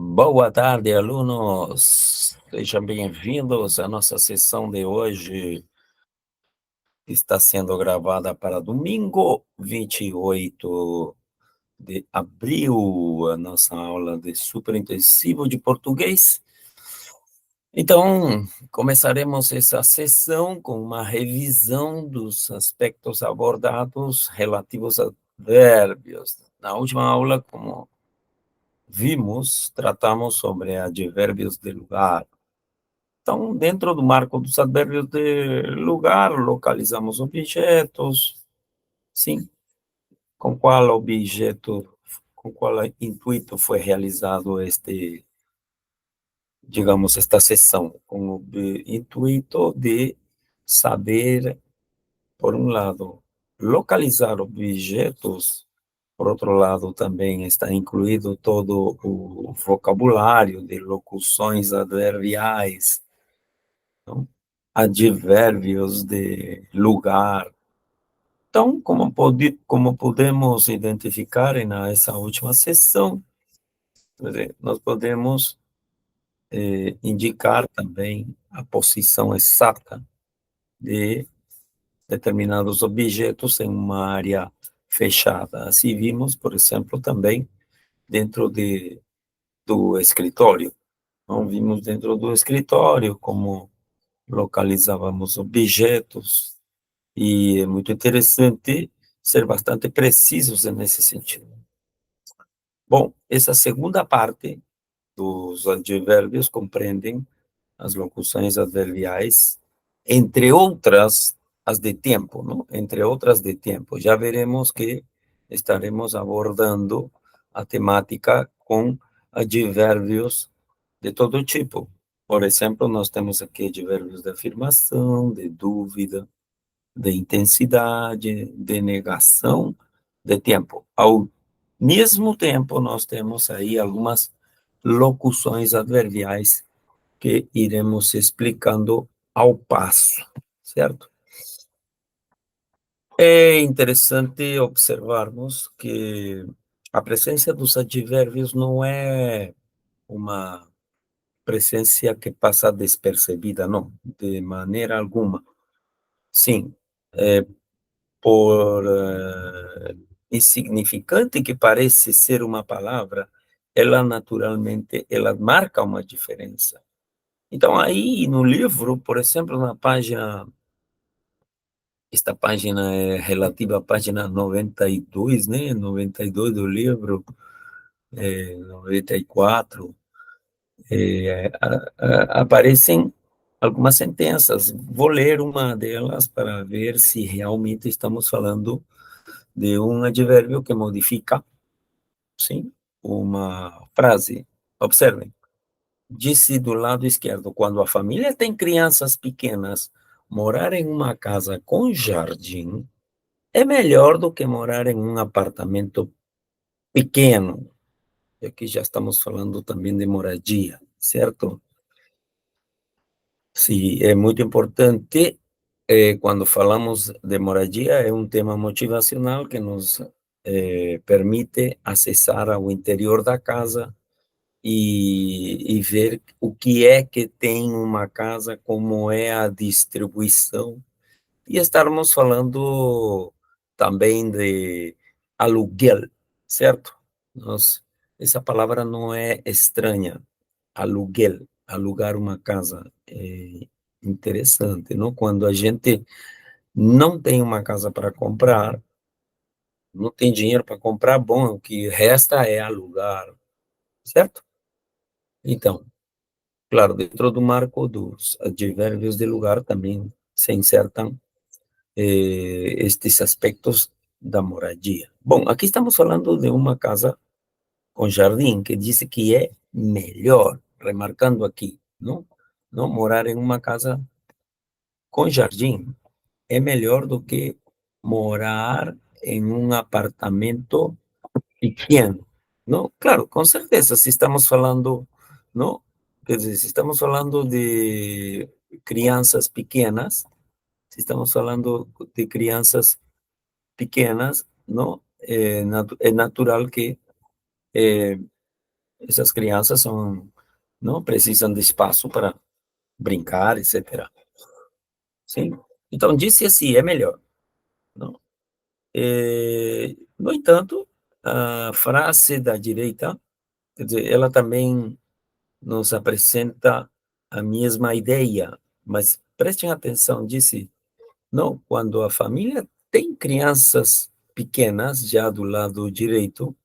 Boa tarde, alunos. Sejam bem-vindos. A nossa sessão de hoje está sendo gravada para domingo, 28 de abril, a nossa aula de superintensivo de português. Então, começaremos essa sessão com uma revisão dos aspectos abordados relativos a advérbios. Na última aula, como vimos, tratamos sobre advérbios de lugar. Então, dentro do marco dos advérbios de lugar, localizamos objetos, sim, com qual objeto, com qual intuito foi realizado digamos, esta sessão, com o intuito de saber, por um lado, localizar objetos, por outro lado, também está incluído todo o vocabulário de locuções adverbiais, não? Advérbios de lugar. Então, como podemos identificar nessa última sessão, nós podemos indicar também a posição exata de determinados objetos em uma área fechada. Assim vimos, por exemplo, também dentro do escritório. Então, vimos dentro do escritório como localizávamos objetos, e é muito interessante ser bastante precisos nesse sentido. Bom, essa segunda parte dos advérbios compreendem as locuções adverbiais, entre outras, as de tempo, não? Entre outras de tempo. Já veremos que estaremos abordando a temática com advérbios de todo tipo. Por exemplo, nós temos aqui advérbios de afirmação, de dúvida, de intensidade, de negação, de tempo. Ao mesmo tempo, nós temos aí algumas locuções adverbiais que iremos explicando ao passo, certo? É interessante observarmos que a presença dos advérbios não é uma presença que passa despercebida, não, de maneira alguma. Sim, por insignificante que parece ser uma palavra, ela naturalmente, ela marca uma diferença. Então, aí no livro, por exemplo, esta página é relativa à página 92, né? 92 do livro, 94, aparecem algumas sentenças. Vou ler uma delas para ver se realmente estamos falando de um advérbio que modifica, sim, uma frase. Observem. Disse do lado esquerdo, quando a família tem crianças pequenas, morar em uma casa com jardim é melhor do que morar em um apartamento pequeno. E aqui já estamos falando também de moradia, certo? Sim, é muito importante, quando falamos de moradia, é um tema motivacional que nos permite acessar ao interior da casa e ver o que é que tem uma casa, como é a distribuição, e estarmos falando também de aluguel, certo? Essa palavra não é estranha, aluguel, alugar uma casa. É interessante, não? Quando a gente não tem uma casa para comprar, não tem dinheiro para comprar, bom, o que resta é alugar, certo? Então, claro, dentro do marco dos advérbios de lugar também se insertam estes aspectos da moradia. Bom, aqui estamos falando de uma casa com jardim, que diz que é melhor, remarcando aqui, não? Não morar em uma casa com jardim é melhor do que morar em um apartamento pequeno, não? Claro, com certeza, se estamos falando, não? Quer dizer, se estamos falando de crianças pequenas, se estamos falando de crianças pequenas, não? É natural que essas crianças não precisam de espaço para brincar, etc. Sim? Então, disse assim, é melhor, não? No entanto, a frase da direita, quer dizer, ela também nos apresenta a mesma ideia, mas prestem atenção, disse, não, quando a família tem crianças pequenas, já do lado direito,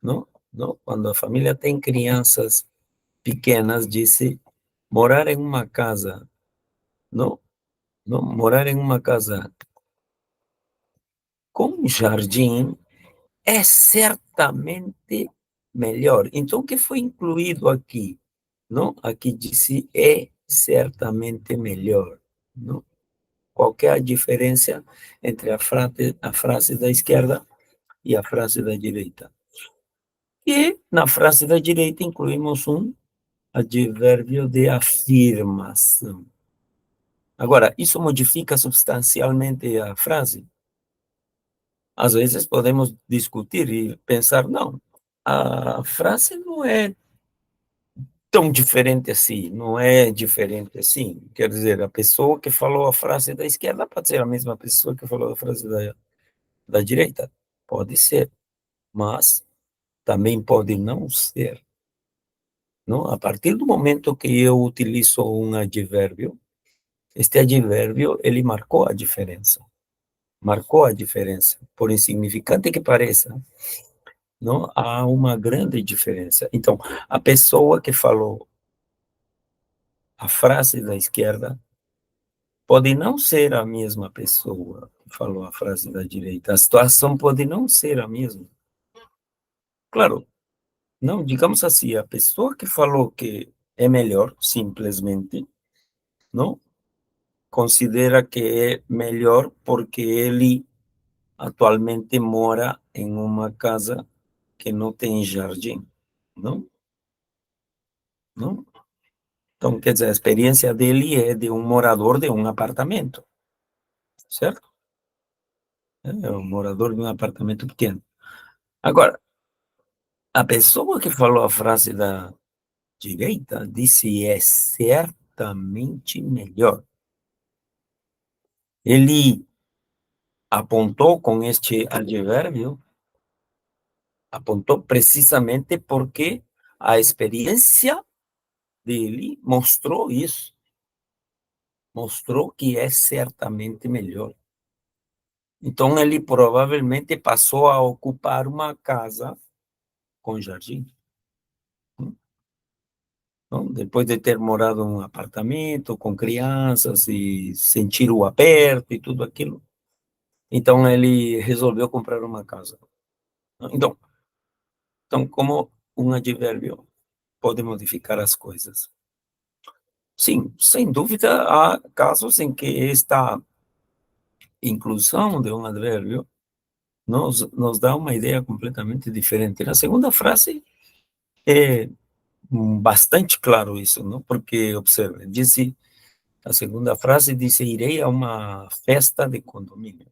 não, não, quando a família tem crianças pequenas, disse, morar em uma casa, não, não, morar em uma casa com jardim é certamente melhor. Então, o que foi incluído aqui? Não? Aqui disse é certamente melhor. Não? Qual que é a diferença entre a frase da esquerda e a frase da direita? E na frase da direita incluímos um advérbio de afirmação. Agora, isso modifica substancialmente a frase? Às vezes podemos discutir e pensar, não, a frase não é tão diferente assim, não é diferente assim. Quer dizer, a pessoa que falou a frase da esquerda pode ser a mesma pessoa que falou a frase da direita. Pode ser, mas também pode não ser. Não? A partir do momento que eu utilizo um advérbio, este advérbio, ele marcou a diferença. Marcou a diferença. Por insignificante que pareça, não há uma grande diferença. Então, a pessoa que falou a frase da esquerda pode não ser a mesma pessoa que falou a frase da direita. A situação pode não ser a mesma. Claro, não, digamos assim, a pessoa que falou que é melhor, simplesmente, não considera que é melhor porque ele atualmente mora em uma casa que não tem jardim, não? Não? Então, quer dizer, a experiência dele é de um morador de um apartamento, certo? É um morador de um apartamento pequeno. Agora, a pessoa que falou a frase da direita disse é certamente melhor. Ele apontou com este advérbio, apontou precisamente porque a experiência dele mostrou isso, mostrou que é certamente melhor. Então, ele provavelmente passou a ocupar uma casa com jardim. Não? Depois de ter morado em um apartamento com crianças e sentir o aperto e tudo aquilo, então ele resolveu comprar uma casa. Então, como um advérbio pode modificar as coisas? Sim, sem dúvida, há casos em que esta inclusão de um advérbio nos dá uma ideia completamente diferente. Na segunda frase é bastante claro isso, não? Porque, observe, disse, a segunda frase diz, irei a uma festa de condomínio.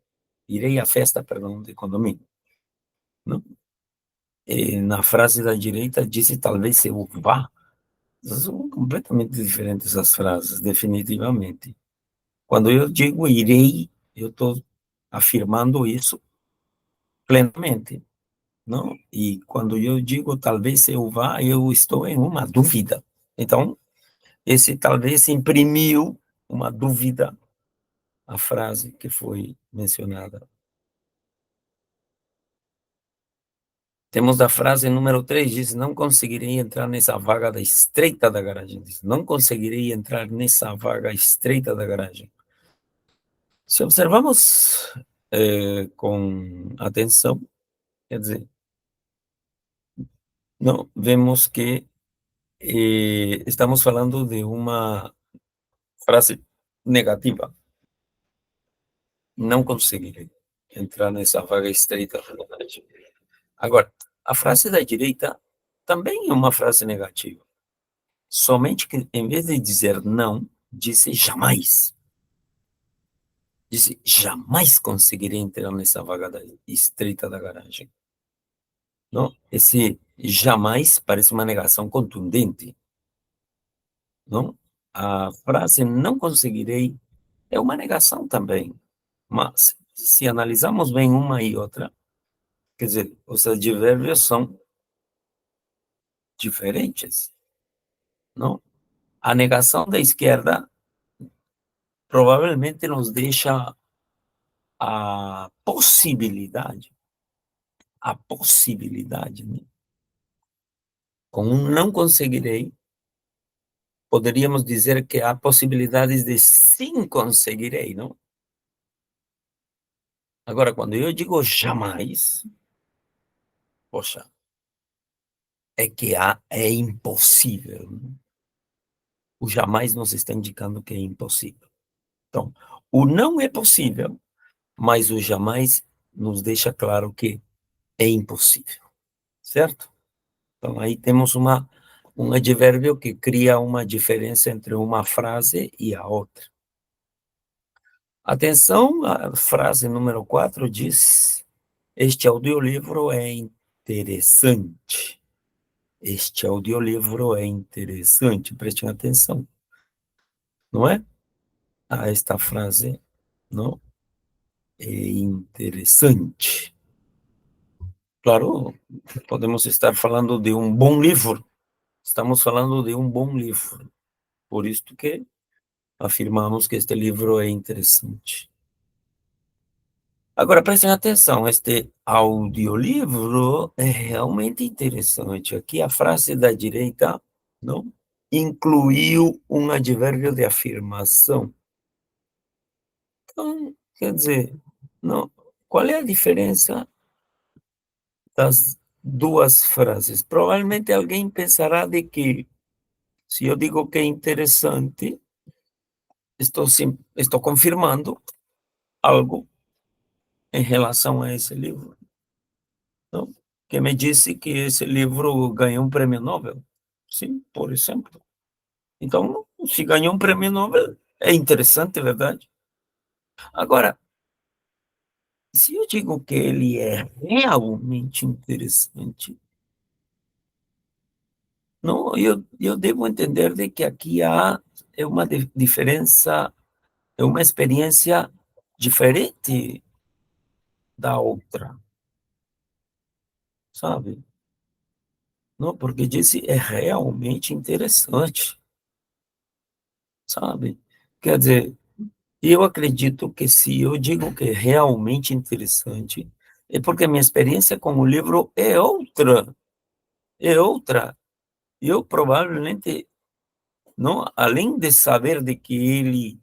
Irei à festa, perdão, de condomínio, não? E na frase da direita disse, talvez eu vá. São completamente diferentes as frases, definitivamente. Quando eu digo irei, eu estou afirmando isso plenamente, não? E quando eu digo talvez eu vá, eu estou em uma dúvida. Então, esse talvez imprimiu uma dúvida à frase que foi mencionada. Temos a frase número 3, diz, não conseguirei entrar nessa vaga da estreita da garagem. Diz, não conseguirei entrar nessa vaga estreita da garagem. Se observamos com atenção, quer dizer, não, vemos que estamos falando de uma frase negativa. Não conseguirei entrar nessa vaga estreita da garagem. Agora, a frase da direita também é uma frase negativa. Somente que, em vez de dizer não, disse jamais. Disse, jamais conseguirei entrar nessa vaga estreita da garagem. Não? Esse jamais parece uma negação contundente, não? A frase não conseguirei é uma negação também, mas se analisarmos bem uma e outra, quer dizer, os advérbios são diferentes, não? A negação da esquerda provavelmente nos deixa a possibilidade, né? Com um não conseguirei, poderíamos dizer que há possibilidades de sim conseguirei, não? Agora, quando eu digo jamais, poxa, é que é impossível, né? O jamais nos está indicando que é impossível. Então, o não é possível, mas o jamais nos deixa claro que é impossível, certo? Então, aí temos um advérbio que cria uma diferença entre uma frase e a outra. Atenção, a frase número 4 diz: este audiolivro é interessante. Este audiolivro é interessante. Prestem atenção, não é? A esta frase, não? É interessante. Claro, podemos estar falando de um bom livro. Estamos falando de um bom livro. Por isso que afirmamos que este livro é interessante. Agora, prestem atenção, este audiolivro é realmente interessante. Aqui a frase da direita, não? Incluiu um advérbio de afirmação. Então, quer dizer, não, qual é a diferença das duas frases? Provavelmente alguém pensará de que, se eu digo que é interessante, estou confirmando algo em relação a esse livro. Não? Que me disse que esse livro ganhou um prêmio Nobel. Sim, por exemplo. Então, se ganhou um prêmio Nobel, é interessante, é verdade? Agora, se eu digo que ele é realmente interessante, não, eu devo entender de que aqui há uma diferença, é uma experiência diferente da outra, sabe? Não, porque disse é realmente interessante, sabe? Quer dizer, eu acredito que se eu digo que é realmente interessante, é porque a minha experiência com o livro é outra, é outra. Eu provavelmente, não, além de saber de que ele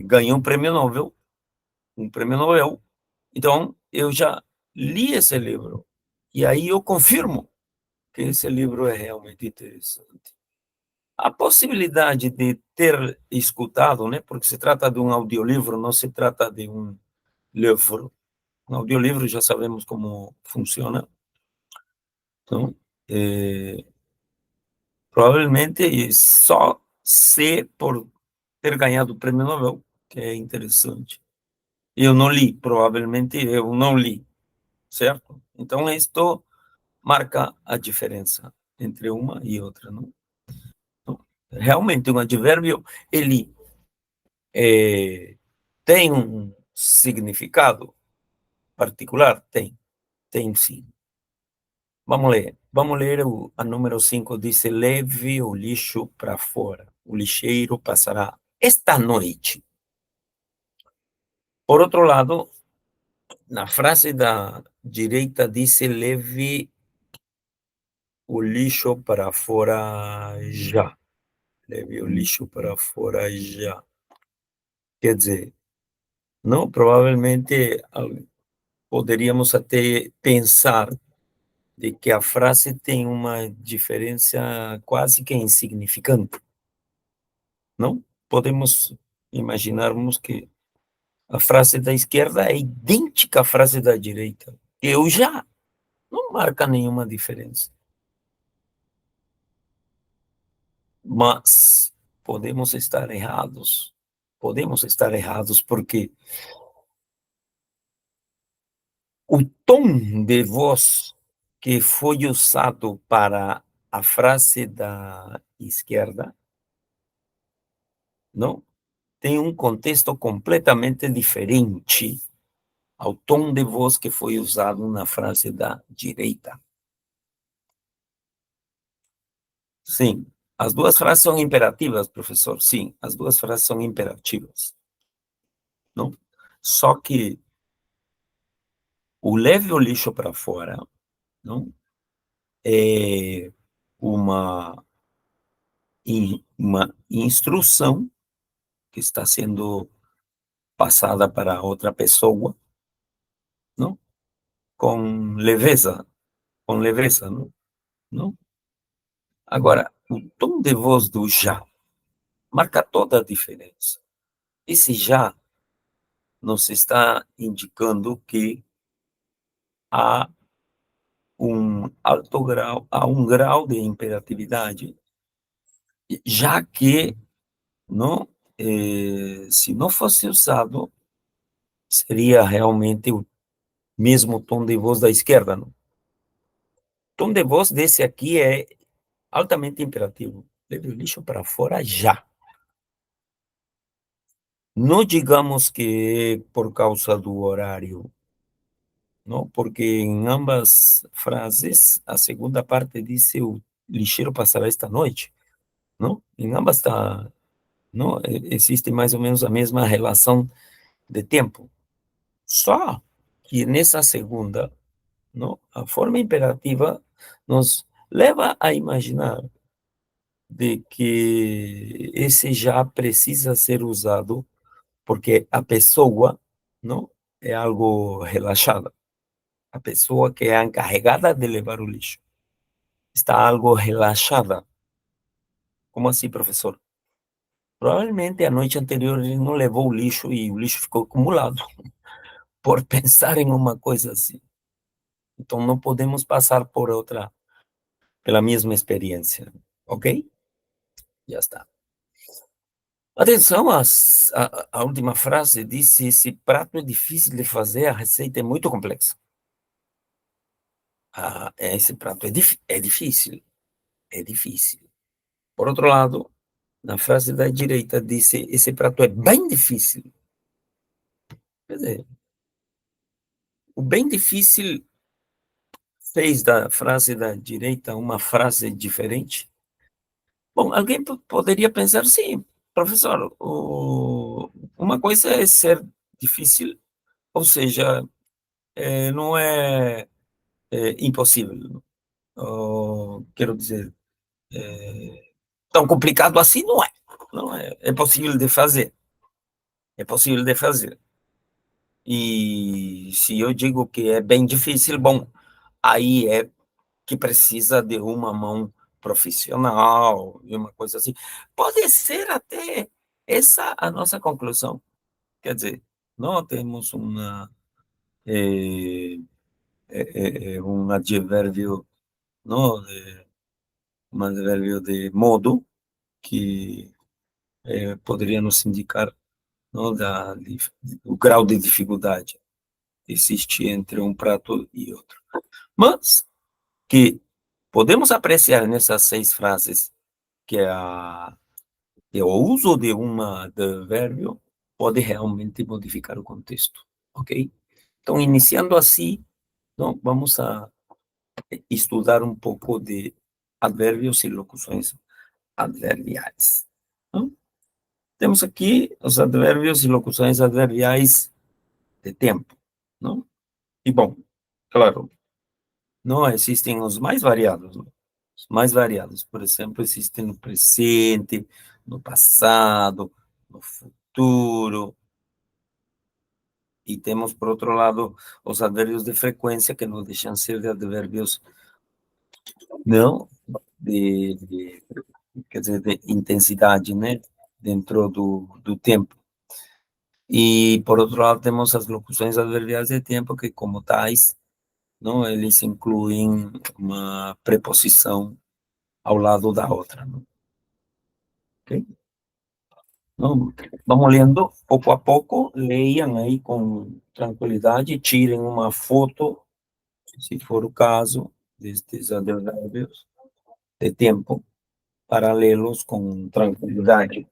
ganhou um prêmio Nobel, então eu já li esse livro e aí eu confirmo que esse livro é realmente interessante. A possibilidade de ter escutado, né, porque se trata de um audiolivro, não se trata de um livro. Um audiolivro já sabemos como funciona. Então, provavelmente só se por ter ganhado o prêmio Nobel, que é interessante. Eu não li, provavelmente eu não li, certo? Então, isto marca a diferença entre uma e outra, não? Então, realmente, um advérbio, ele tem um significado particular? Tem sim. Vamos ler a número 5, dice: leve o lixo para fora, o lixeiro passará esta noite. Por outro lado, na frase da direita dice: leve o lixo para fora já. Leve o lixo para fora já. Quer dizer, não, provavelmente poderíamos até pensar de que a frase tem uma diferença quase que insignificante, não? Podemos imaginarmos que a frase da esquerda é idêntica à frase da direita. Eu já não marca nenhuma diferença. Mas podemos estar errados porque o tom de voz que foi usado para a frase da esquerda, não? Tem um contexto completamente diferente ao tom de voz que foi usado na frase da direita. Sim, as duas frases são imperativas, professor. Sim, as duas frases são imperativas, não? Só que o leve o lixo para fora, não? É uma, uma instrução que está sendo passada para outra pessoa, não? Com leveza, não? Não? Agora, o tom de voz do já marca toda a diferença. Esse já nos está indicando que há um alto grau, há um grau de imperatividade, já que não, se não fosse usado, seria realmente o mesmo tom de voz da esquerda, não? O tom de voz desse aqui é altamente imperativo. Leve o lixo para fora já. Não digamos que é por causa do horário, não, porque em ambas frases, a segunda parte diz o lixeiro passará esta noite, não? Em ambas está, não, existe mais ou menos a mesma relação de tempo. Só que nessa segunda, não, a forma imperativa nos leva a imaginar de que esse já precisa ser usado porque a pessoa, não, é algo relaxada. A pessoa que é encarregada de levar o lixo está algo relaxada. Como assim, professor? Provavelmente a noite anterior ele não levou o lixo e o lixo ficou acumulado por pensar em uma coisa assim. Então não podemos passar por outra, pela mesma experiência, ok? Já está. Atenção, a última frase diz: esse prato é difícil de fazer, a receita é muito complexa. Esse prato é difícil, é difícil. Por outro lado, na frase da direita, disse: esse prato é bem difícil. Quer dizer, o bem difícil fez da frase da direita uma frase diferente. Bom, alguém poderia pensar, sim, professor, uma coisa é ser difícil, ou seja, não é, impossível. Quero dizer, tão complicado assim não é. Não é, é possível de fazer. É possível de fazer. E se eu digo que é bem difícil, bom, aí é que precisa de uma mão profissional e uma coisa assim. Pode ser até essa a nossa conclusão. Quer dizer, nós temos um advérbio, não, um advérbio de modo que poderia nos indicar, não, o grau de dificuldade que existe entre um prato e outro. Mas que podemos apreciar nessas 6 frases que o uso de um advérbio pode realmente modificar o contexto, ok? Então, iniciando assim, não, vamos a estudar um pouco de advérbios e locuções adverbiais. Não? Temos aqui os advérbios e locuções adverbiais de tempo, não? E, bom, claro, não existem os mais variados, não? Os mais variados, por exemplo, existem no presente, no passado, no futuro, e temos, por outro lado, os advérbios de frequência, que não deixam de ser de advérbios, não, quer dizer, de intensidade, né, dentro do tempo. E, por outro lado, temos as locuções adverbiais de tempo, que, como tais, não, eles incluem uma preposição ao lado da outra, não? Ok? Então, vamos lendo pouco a pouco, leiam aí com tranquilidade, tirem uma foto, se for o caso, destes adverbios de tempo paralelos com tranquilidade.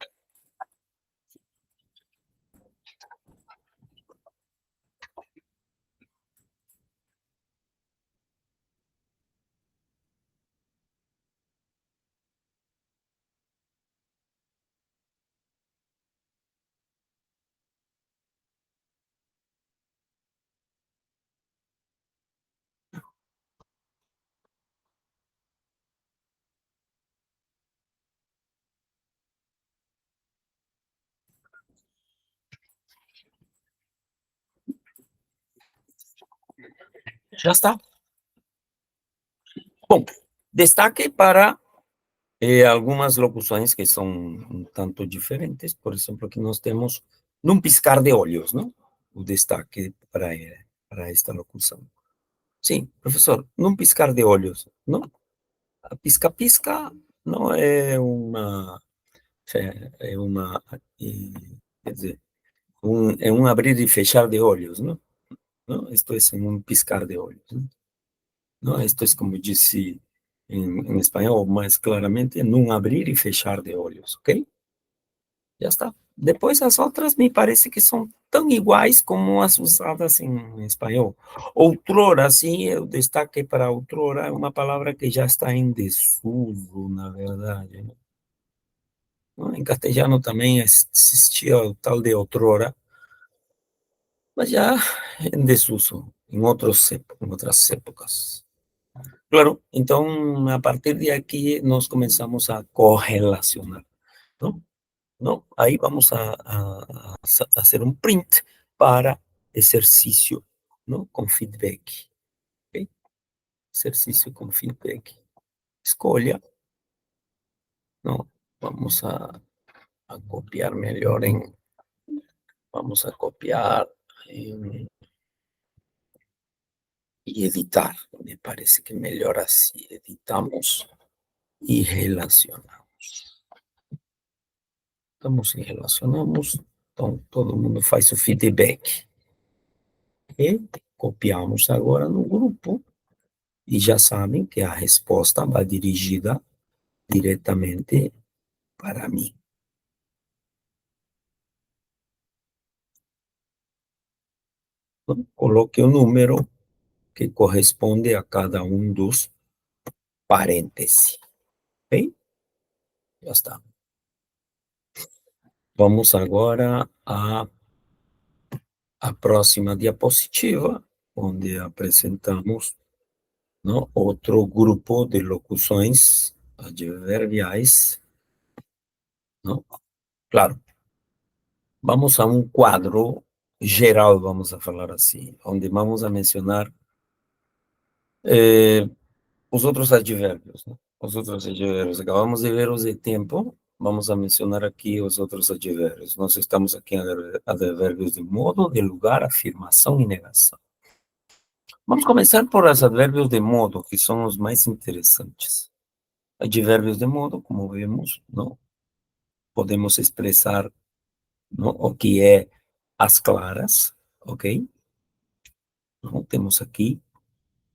Já está. Bom, destaque para algumas locuções que são um tanto diferentes. Por exemplo, aqui nós temos num piscar de olhos, não? O destaque para esta locução. Sim, professor, num piscar de olhos, não? A pisca-pisca não é uma, quer dizer, é um abrir e fechar de olhos, não? Não, isto é um piscar de olhos, não? Não, isto é como disse em espanhol, mais claramente, num abrir e fechar de olhos, ok? Já está. Depois as outras me parece que são tão iguais como as usadas em espanhol. Outrora, sim, eu destaquei para outrora, é uma palavra que já está em desuso, na verdade, né? Em castelhano também existia o tal de outrora, mas já em desuso, em outras épocas. Claro, então, a partir de aqui, nós começamos a correlacionar, não? ¿No? Ahí vamos a hacer un print para ejercicio, ¿no? Con feedback. ¿Ok? Ejercicio con feedback. Escolha, ¿no? Vamos a copiar mejor vamos a copiar y editar. Me parece que mejor así. Editamos y relacionamos. Estamos y relacionamos. Então, todo mundo faz o feedback. E copiamos agora no grupo. E já sabem que a resposta vai dirigida diretamente para mim. Então, coloque o número que corresponde a cada um dos parênteses. Ok? Já está. Vamos agora à próxima diapositiva, onde apresentamos, não, outro grupo de locuções adverbiais. Não? Claro, vamos a um quadro geral, vamos a falar assim, onde vamos a mencionar os outros advérbios, né? Os outros advérbios. Acabamos de ver os de tempo, vamos a mencionar aqui os outros advérbios. Nós estamos aqui em advérbios de modo, de lugar, afirmação e negação. Vamos começar por os advérbios de modo, que são os mais interessantes. Advérbios de modo, como vemos, não? Podemos expressar, não, o que é as claras, ok? Não, temos aqui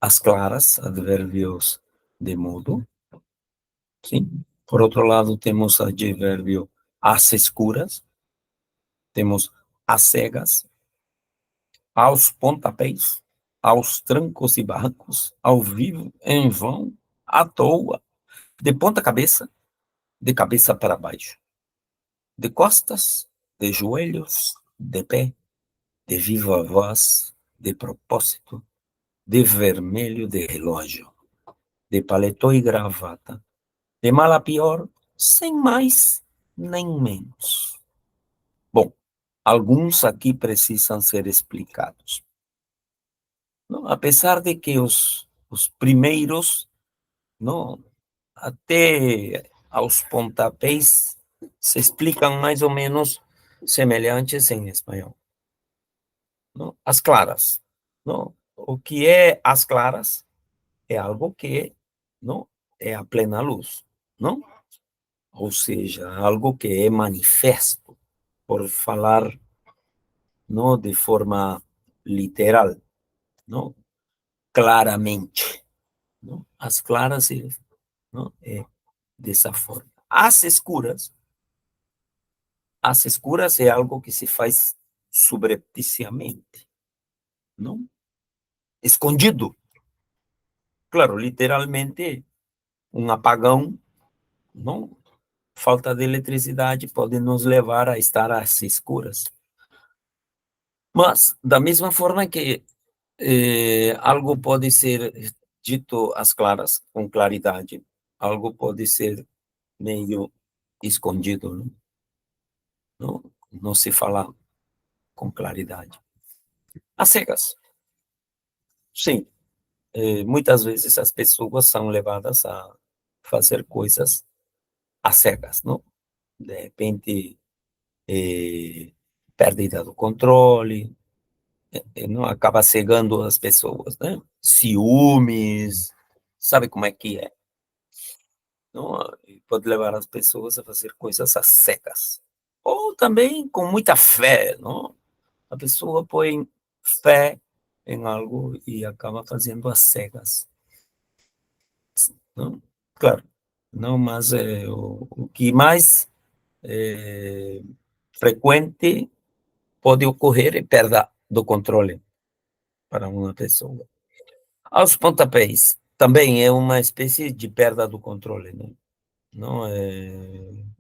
as claras, advérbios de modo. Sim. Por outro lado, temos advérbio às escuras, temos às cegas, aos pontapés, aos trancos e barrancos, ao vivo, em vão, à toa, de ponta cabeça, de cabeça para baixo, de costas, de joelhos, de pé, de viva voz, de propósito, de vermelho de relógio, de paletó e gravata, de mal a pior, sem mais nem menos. Bom, alguns aqui precisam ser explicados. Não? Apesar de que os primeiros, não, até aos pontapés, se explicam mais ou menos semelhantes em espanhol. Não? As claras. Não? O que é as claras é algo que não é a plena luz. Não? Ou seja, algo que é manifesto, por falar não de forma literal, não? Claramente. não? As claras, não? É dessa forma. As escuras é algo que se faz subrepticiamente, não? Escondido. Claro, literalmente, um apagão, não? Falta de eletricidade pode nos levar a estar às escuras. Mas, da mesma forma que algo pode ser dito às claras, com claridade, algo pode ser meio escondido, não, não se fala com claridade. Às cegas, sim. Muitas vezes as pessoas são levadas a fazer coisas às cegas, não? De repente, perda do controle, não acaba cegando as pessoas, né? Ciúmes, sabe como é que é? Não? E pode levar as pessoas a fazer coisas às cegas. Ou também com muita fé, não? A pessoa põe fé em algo e acaba fazendo às cegas, não? Claro, não, mas o que mais é, frequente pode ocorrer é perda do controle para uma pessoa. Aos pontapés, também é uma espécie de perda do controle, né? Não é,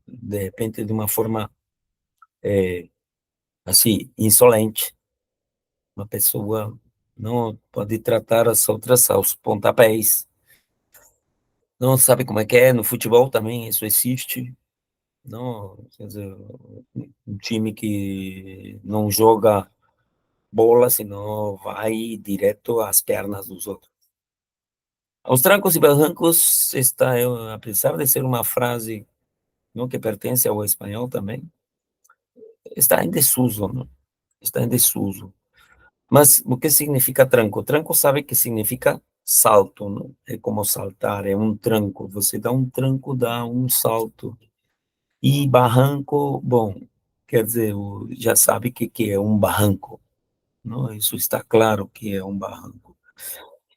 de repente, de uma forma assim, insolente, uma pessoa não pode tratar as outras aos pontapés, não sabe como é que é, no futebol também isso existe, não, quer dizer, um time que não joga bola, senão vai direto às pernas dos outros. Aos trancos e barrancos está, apesar de ser uma frase não que pertence ao espanhol também, está em desuso, não? Está em desuso. Mas o que significa tranco? Tranco sabe que significa salto, não? É como saltar, é um tranco. Você dá um tranco, dá um salto. E barranco, bom, quer dizer, já sabe que é um barranco, não? Isso está claro que é um barranco.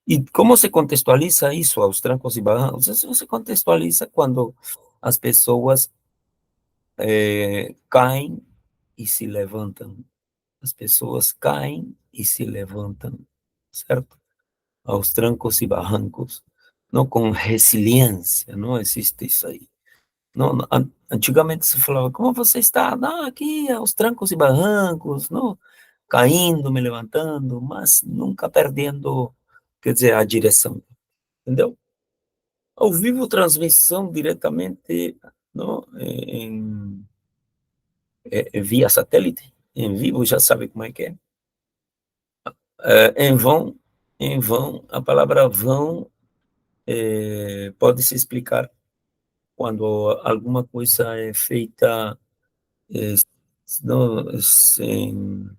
E como se contextualiza isso aos trancos e barrancos? Isso se contextualiza quando as pessoas caem e se levantam. As pessoas caem e se levantam, certo? Aos trancos e barrancos, não com resiliência, não existe isso aí. Não, antigamente se falava, como você está? Não, aqui aos trancos e barrancos, não, caindo, me levantando, mas nunca perdendo, quer dizer, a direção, entendeu? Ao vivo, transmissão diretamente, não, via satélite, em vivo, já sabe como é que é. Em vão, a palavra vão pode se explicar quando alguma coisa é feita eh, não, sem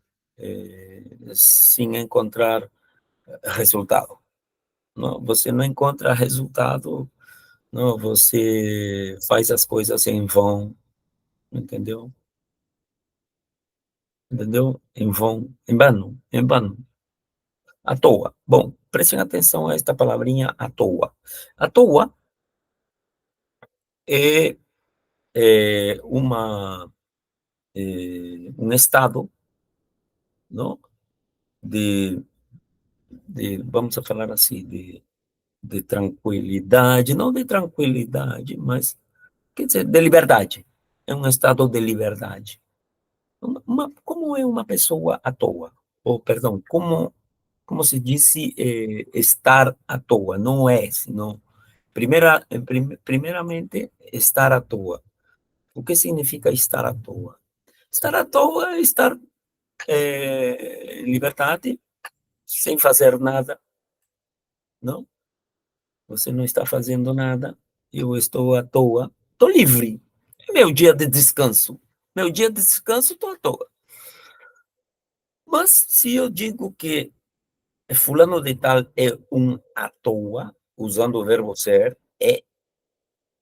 encontrar resultado. Não, você não encontra resultado, não, você faz as coisas em vão, entendeu? Entendeu? Em vão, em vão, à toa. Bom, prestem atenção a esta palavrinha à toa. À toa é, um estado, não? De, vamos a falar assim, de tranquilidade, não de tranquilidade, mas, quer dizer, de liberdade. É um estado de liberdade. Como é uma pessoa à toa? Ou, perdão, como se disse, estar à toa? Não é, senão, primeiramente, estar à toa. O que significa estar à toa? Estar à toa é estar em liberdade, sem fazer nada, não? Você não está fazendo nada, eu estou à toa, estou livre. É meu dia de descanso. Meu dia de descanso, estou à toa. Mas se eu digo que fulano de tal é um à toa, usando o verbo ser, é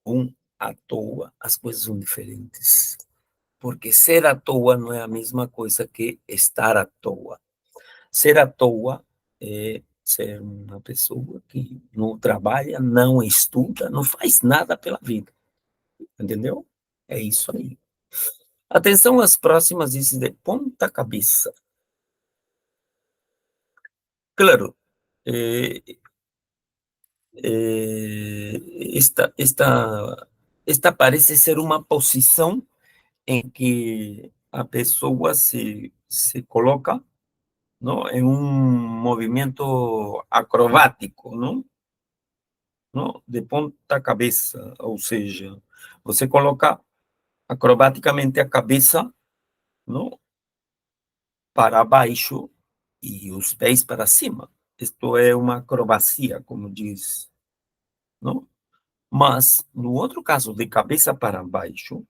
um à toa, as coisas são diferentes. Porque ser à toa não é a mesma coisa que estar à toa. Ser à toa é ser uma pessoa que não trabalha, não estuda, não faz nada pela vida, entendeu? É isso aí. Atenção às próximas, isso de ponta cabeça. Claro, eh, eh, esta, esta, esta parece ser uma posição em que a pessoa se coloca, não, em um movimento acrobático, não? Não? De ponta cabeça, ou seja, você coloca acrobaticamente a cabeça, não, para baixo e os pés para cima. Isto é uma acrobacia, como diz, não? Mas, no outro caso, de cabeça para baixo,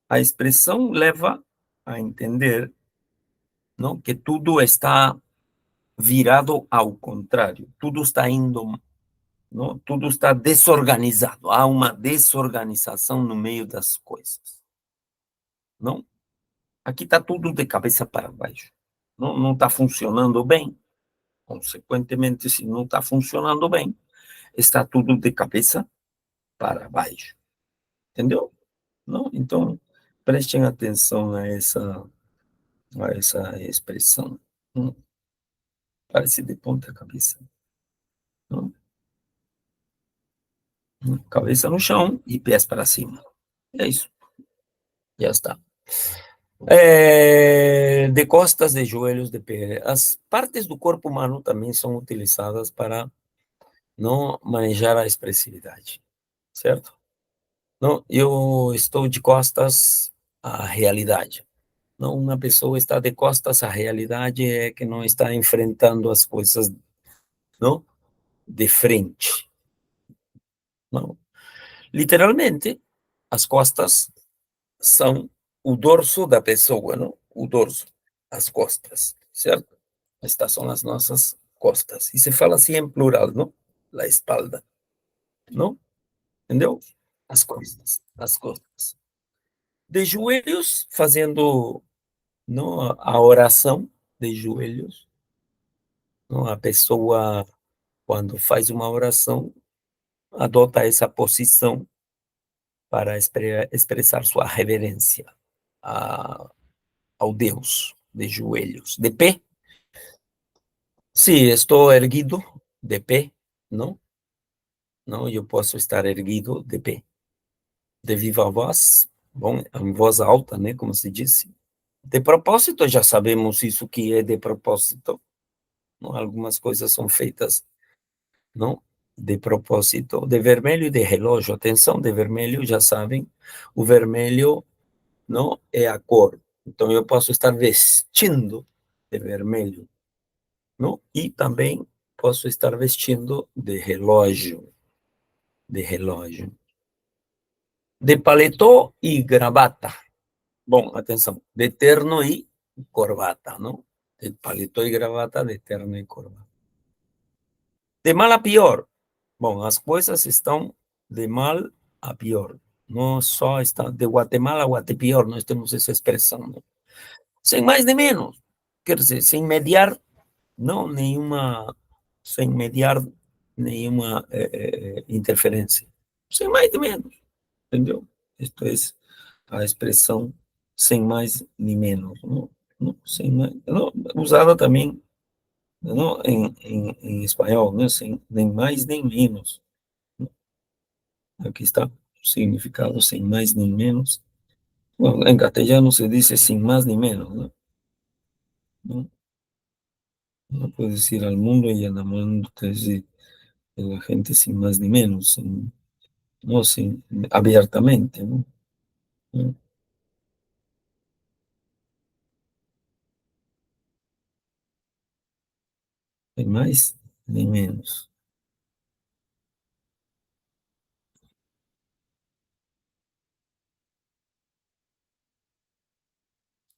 a expressão leva a entender, não, que tudo está virado ao contrário, tudo está indo, não, tudo está desorganizado, há uma desorganização no meio das coisas, não? Aqui está tudo de cabeça para baixo, não está funcionando bem, consequentemente, se não está funcionando bem, está tudo de cabeça para baixo, entendeu? Não? Então, prestem atenção a essa expressão. Não? Parece de ponta cabeça. Não? Cabeça no chão e pés para cima. É isso. Já está. De costas, de joelhos, de pé. As partes do corpo humano também são utilizadas para não manejar a expressividade, certo? Não, eu estou de costas à realidade. Não, uma pessoa está de costas à realidade é que não está enfrentando as coisas, não, de frente. Não. Literalmente, as costas são o dorso da pessoa, não? O dorso, as costas, certo? Estas são as nossas costas. E se fala assim em plural, não? La espalda, não? Entendeu? As costas, as costas. De joelhos, fazendo, não, a oração de joelhos, não? A pessoa, quando faz uma oração, adota essa posição para expressar sua reverência a, ao Deus, de joelhos. De pé, sim, estou erguido, de pé, não? Não, eu posso estar erguido de pé. De viva voz, bom, em voz alta, né, como se disse. De propósito, já sabemos isso que é de propósito. Não? Algumas coisas são feitas, não? De propósito. De vermelho e de relógio. Atenção, de vermelho, já sabem, o vermelho não é a cor. Então, eu posso estar vestindo de vermelho, não? E também posso estar vestindo de relógio, de relógio. De paletó e gravata. Bom, atenção, de terno e corbata, não? De paletó e gravata, de terno e corbata. De mal a pior. Bom, as coisas estão de mal a pior. Não só está de Guatemala a Guatepeor, nós temos essa expressão, não? Sem mais nem menos. Quer dizer, sem mediar, não, nenhuma, sem mediar nenhuma interferência. Sem mais nem menos, entendeu? Isto é a expressão sem mais nem menos, não? Não, sem mais, não, usada também, não, em espanhol, né? Sem nem mais nem menos. Aqui está o significado sem mais nem menos. Bueno, en castellano se dice sin más ni menos, ¿no? ¿No? No puedes ir al mundo y enamorándote de la gente sin más ni menos, sin, no, sin, abiertamente, ¿no? ¿No? Ni más ni menos.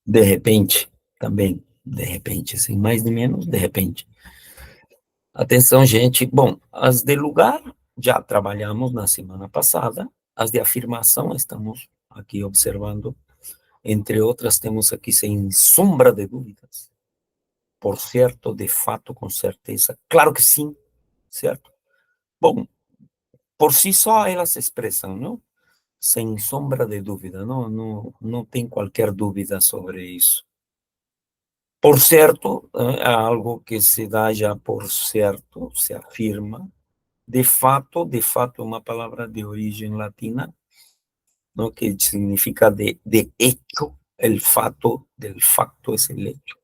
De repente, também, de repente, sem mais nem menos, de repente. Atenção, gente. Bom, as de lugar já trabalhamos na semana passada, as de afirmação estamos aqui observando. Entre outras, temos aqui, sem sombra de dúvidas, por certo, de fato, com certeza. Claro que sim, certo? Bom, por si só elas se expressam, não? Sem sombra de dúvida, não tem qualquer dúvida sobre isso. Por certo, é algo que se dá já por certo, se afirma. De fato, é uma palavra de origem latina, ¿no? Que significa de hecho, el fato, del facto es el hecho.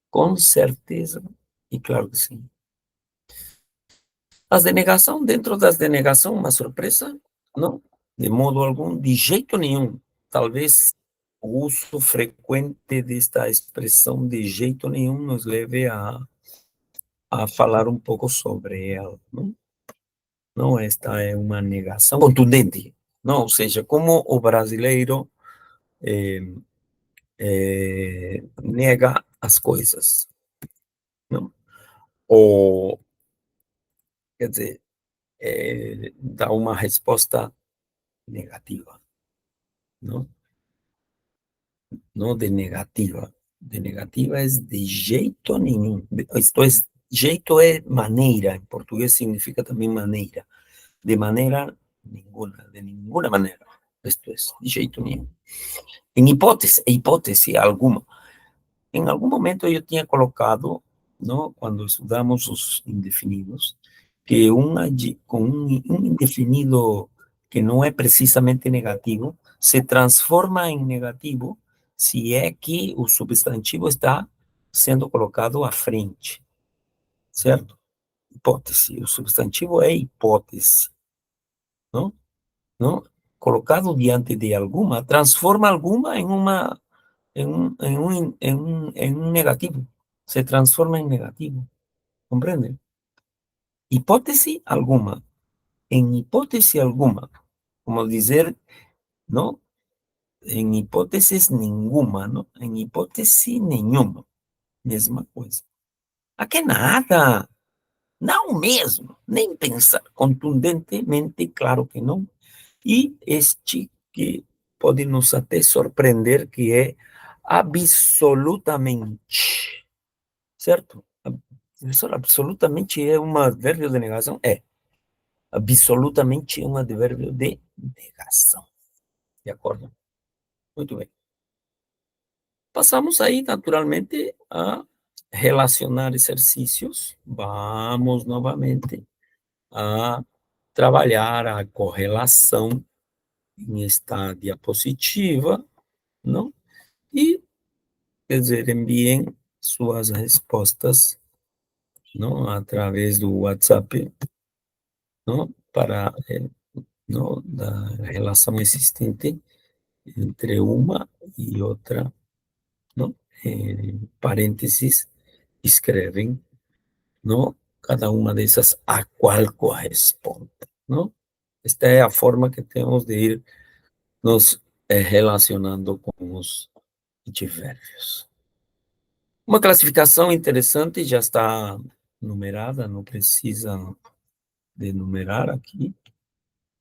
Com certeza, e claro que sim. As denegação, dentro das denegação, uma surpresa? Não, de modo algum, de jeito nenhum. Talvez o uso frequente desta expressão de jeito nenhum nos leve a falar um pouco sobre ela, não? Não, esta é uma negação contundente, não? Ou seja, como o brasileiro nega as coisas, não? Ou, quer dizer, dá uma resposta negativa, não? Não de negativa é de jeito nenhum. Isto é, jeito é maneira, em português significa também maneira. De maneira nenhuma, de nenhuma maneira. Isto é, de jeito nenhum. Em hipótese alguma. Em algum momento eu tinha colocado, não, quando estudamos os indefinidos, que com um indefinido que não é precisamente negativo, se transforma em negativo se é que o substantivo está sendo colocado à frente, certo? Hipótese, o substantivo é hipótese, não? Não? Colocado diante de alguma, transforma alguma em um negativo, se transforma em negativo, compreende? Hipótese alguma, em hipótese alguma, como dizer, não? Em hipóteses nenhuma, não? Em hipótese nenhuma, mesma coisa. Aqui nada, não mesmo, nem pensar, contundentemente, claro que não. E este que pode nos até surpreender, que é absolutamente, certo? Absolutamente é um advérbio de negação? É. Absolutamente é um advérbio de negação. De acordo? Muito bem. Passamos aí, naturalmente, a relacionar exercícios. Vamos novamente a trabalhar a correlação em esta diapositiva, não? E, quer dizer, enviem suas respostas, não? Através do WhatsApp, não? Para, não? Da relação existente entre uma e outra, não? Parênteses, escrevem, não? Cada uma dessas a qual corresponde, não? Esta é a forma que temos de ir nos relacionando com os advérbios. Uma classificação interessante, já está numerada, não precisa de numerar aqui,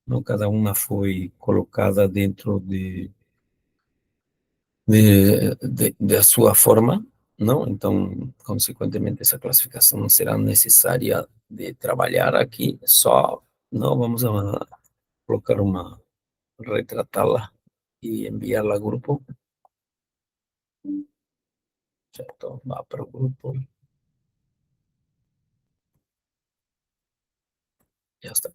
não? Cada uma foi colocada dentro da sua forma, não? Então, consequentemente, essa classificação não será necessária de trabalhar aqui, só não vamos a colocar uma, retratá-la e enviá-la ao grupo, certo? Vá para o grupo, já está,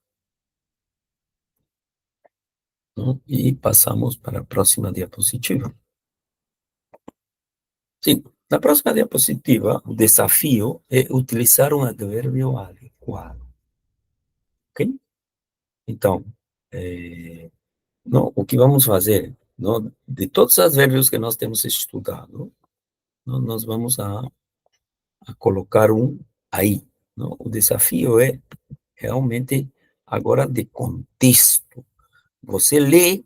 não? E passamos para a próxima diapositiva. Sim, na próxima diapositiva, o desafio é utilizar um advérbio adequado, ok? Então, não, o que vamos fazer, não, de todos os advérbios que nós temos estudado, não, nós vamos a colocar um aí, não? O desafio é realmente agora de contexto. Você lê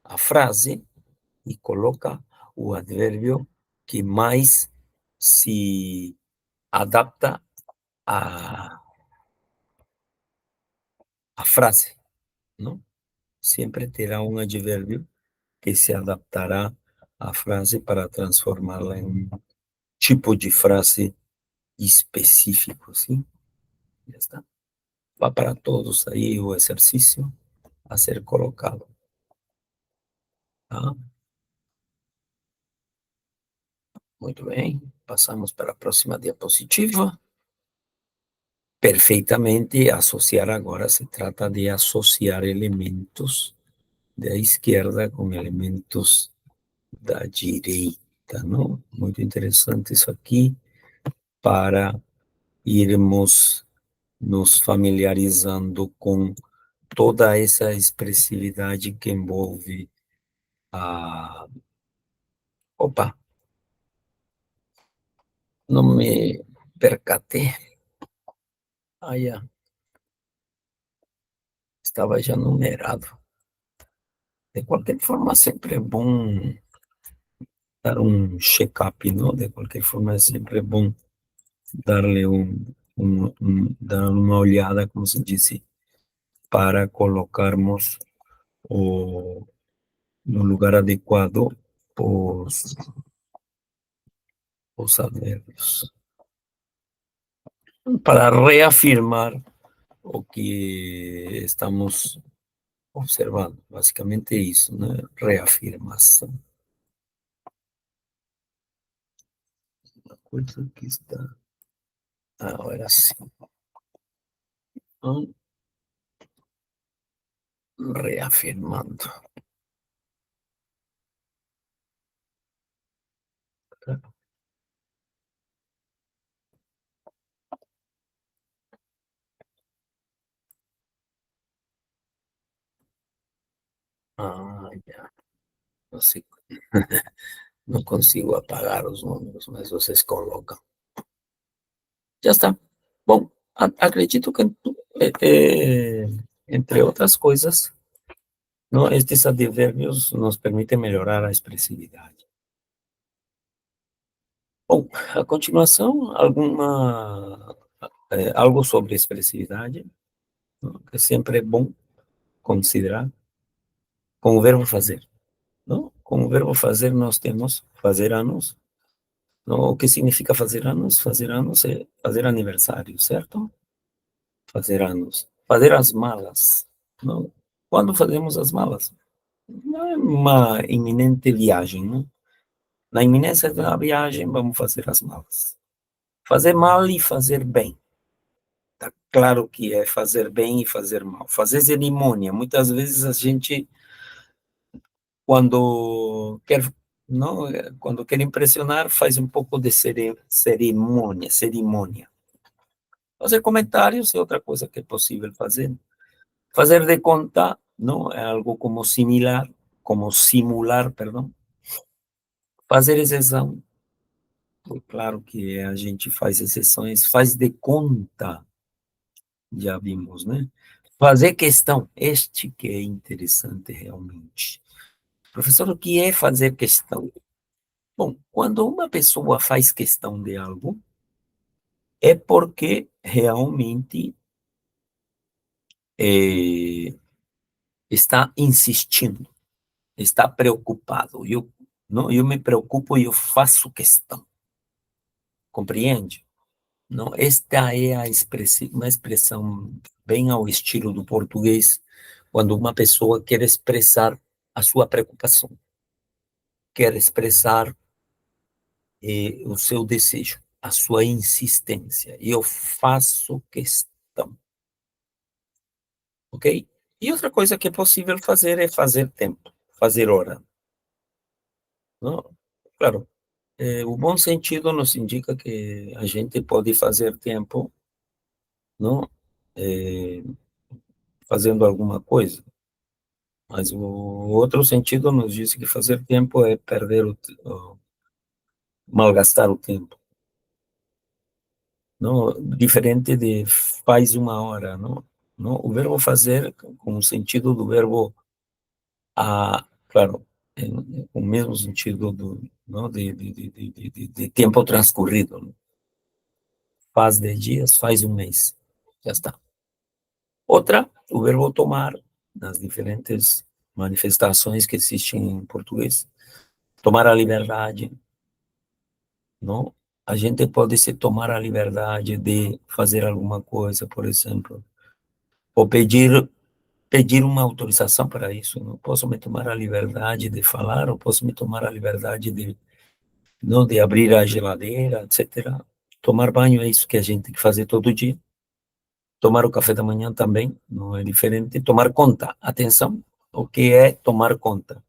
a frase e coloca o advérbio que mais se adapta a frase, não? Sempre terá um advérbio que se adaptará à frase para transformá-la tipo de frase específico, sim? Já está. Vá para todos aí o exercício a ser colocado, tá? Muito bem, passamos para a próxima diapositiva. Perfeitamente, associar agora se trata de associar elementos da esquerda com elementos da direita, não? Muito interessante isso aqui para irmos nos familiarizando com toda essa expressividade que envolve a... Opa, não me percatei. Ah, já, estava já numerado. De qualquer forma, sempre é bom dar um check-up, não? De qualquer forma, é sempre bom darle dar uma olhada, como se disse, para colocarmos no lugar adequado os, os advérbios. Para reafirmar o que estamos observando, basicamente isso, né? Reafirmação. Uma coisa que está agora sim. Reafirmando. Ah, ya. No sé, no consigo apagar os números, mas vocês colocam. Já está. Bom, acredito que, entre outras coisas, não, estes advérbios nos permitem melhorar a expressividade. Bom, a continuação, algo sobre expressividade, não, que sempre é bom considerar, com o verbo fazer. Não? Com o verbo fazer, nós temos fazer anos. Não? O que significa fazer anos? Fazer anos é fazer aniversário, certo? Fazer anos. Fazer as malas. Não? Quando fazemos as malas? Não é uma iminente viagem, não? Na iminência da viagem, vamos fazer as malas. Fazer mal e fazer bem. Tá claro que é fazer bem e fazer mal. Fazer cerimônia. Muitas vezes a gente, quando quer, não, quando quer impressionar, faz um pouco de cerimônia. Fazer comentários é outra coisa que é possível fazer. Fazer de conta, não, é algo como simular, perdão. Fazer exceção, claro que a gente faz exceções, faz de conta, já vimos, né? Fazer questão, este que é interessante realmente. Professor, o que é fazer questão? Bom, quando uma pessoa faz questão de algo, é porque realmente eh, está insistindo, está preocupado. Não, eu me preocupo e eu faço questão. Compreende? Não, esta é uma expressão bem ao estilo do português, quando uma pessoa quer expressar a sua preocupação, quer expressar o seu desejo, a sua insistência. E eu faço questão, ok? E outra coisa que é possível fazer é fazer tempo, fazer hora. Não? Claro, o bom sentido nos indica que a gente pode fazer tempo, não? É, fazendo alguma coisa. Mas o outro sentido nos diz que fazer tempo é perder malgastar o tempo, não? Diferente de faz uma hora, não? Não? O verbo fazer, com o sentido do verbo claro, com o mesmo sentido não? De tempo transcorrido, não? Faz 10 dias, faz um mês, já está. Outra, o verbo tomar, nas diferentes manifestações que existem em português, tomar a liberdade, não? a gente pode se tomar a liberdade de fazer alguma coisa, por exemplo, ou pedir uma autorização para isso. Não posso me tomar a liberdade de falar, ou posso me tomar a liberdade de não de abrir a geladeira, etc. Tomar banho é isso que a gente tem que fazer todo dia. Tomar o café da manhã também, não é diferente. Tomar conta, atenção, o que é tomar conta?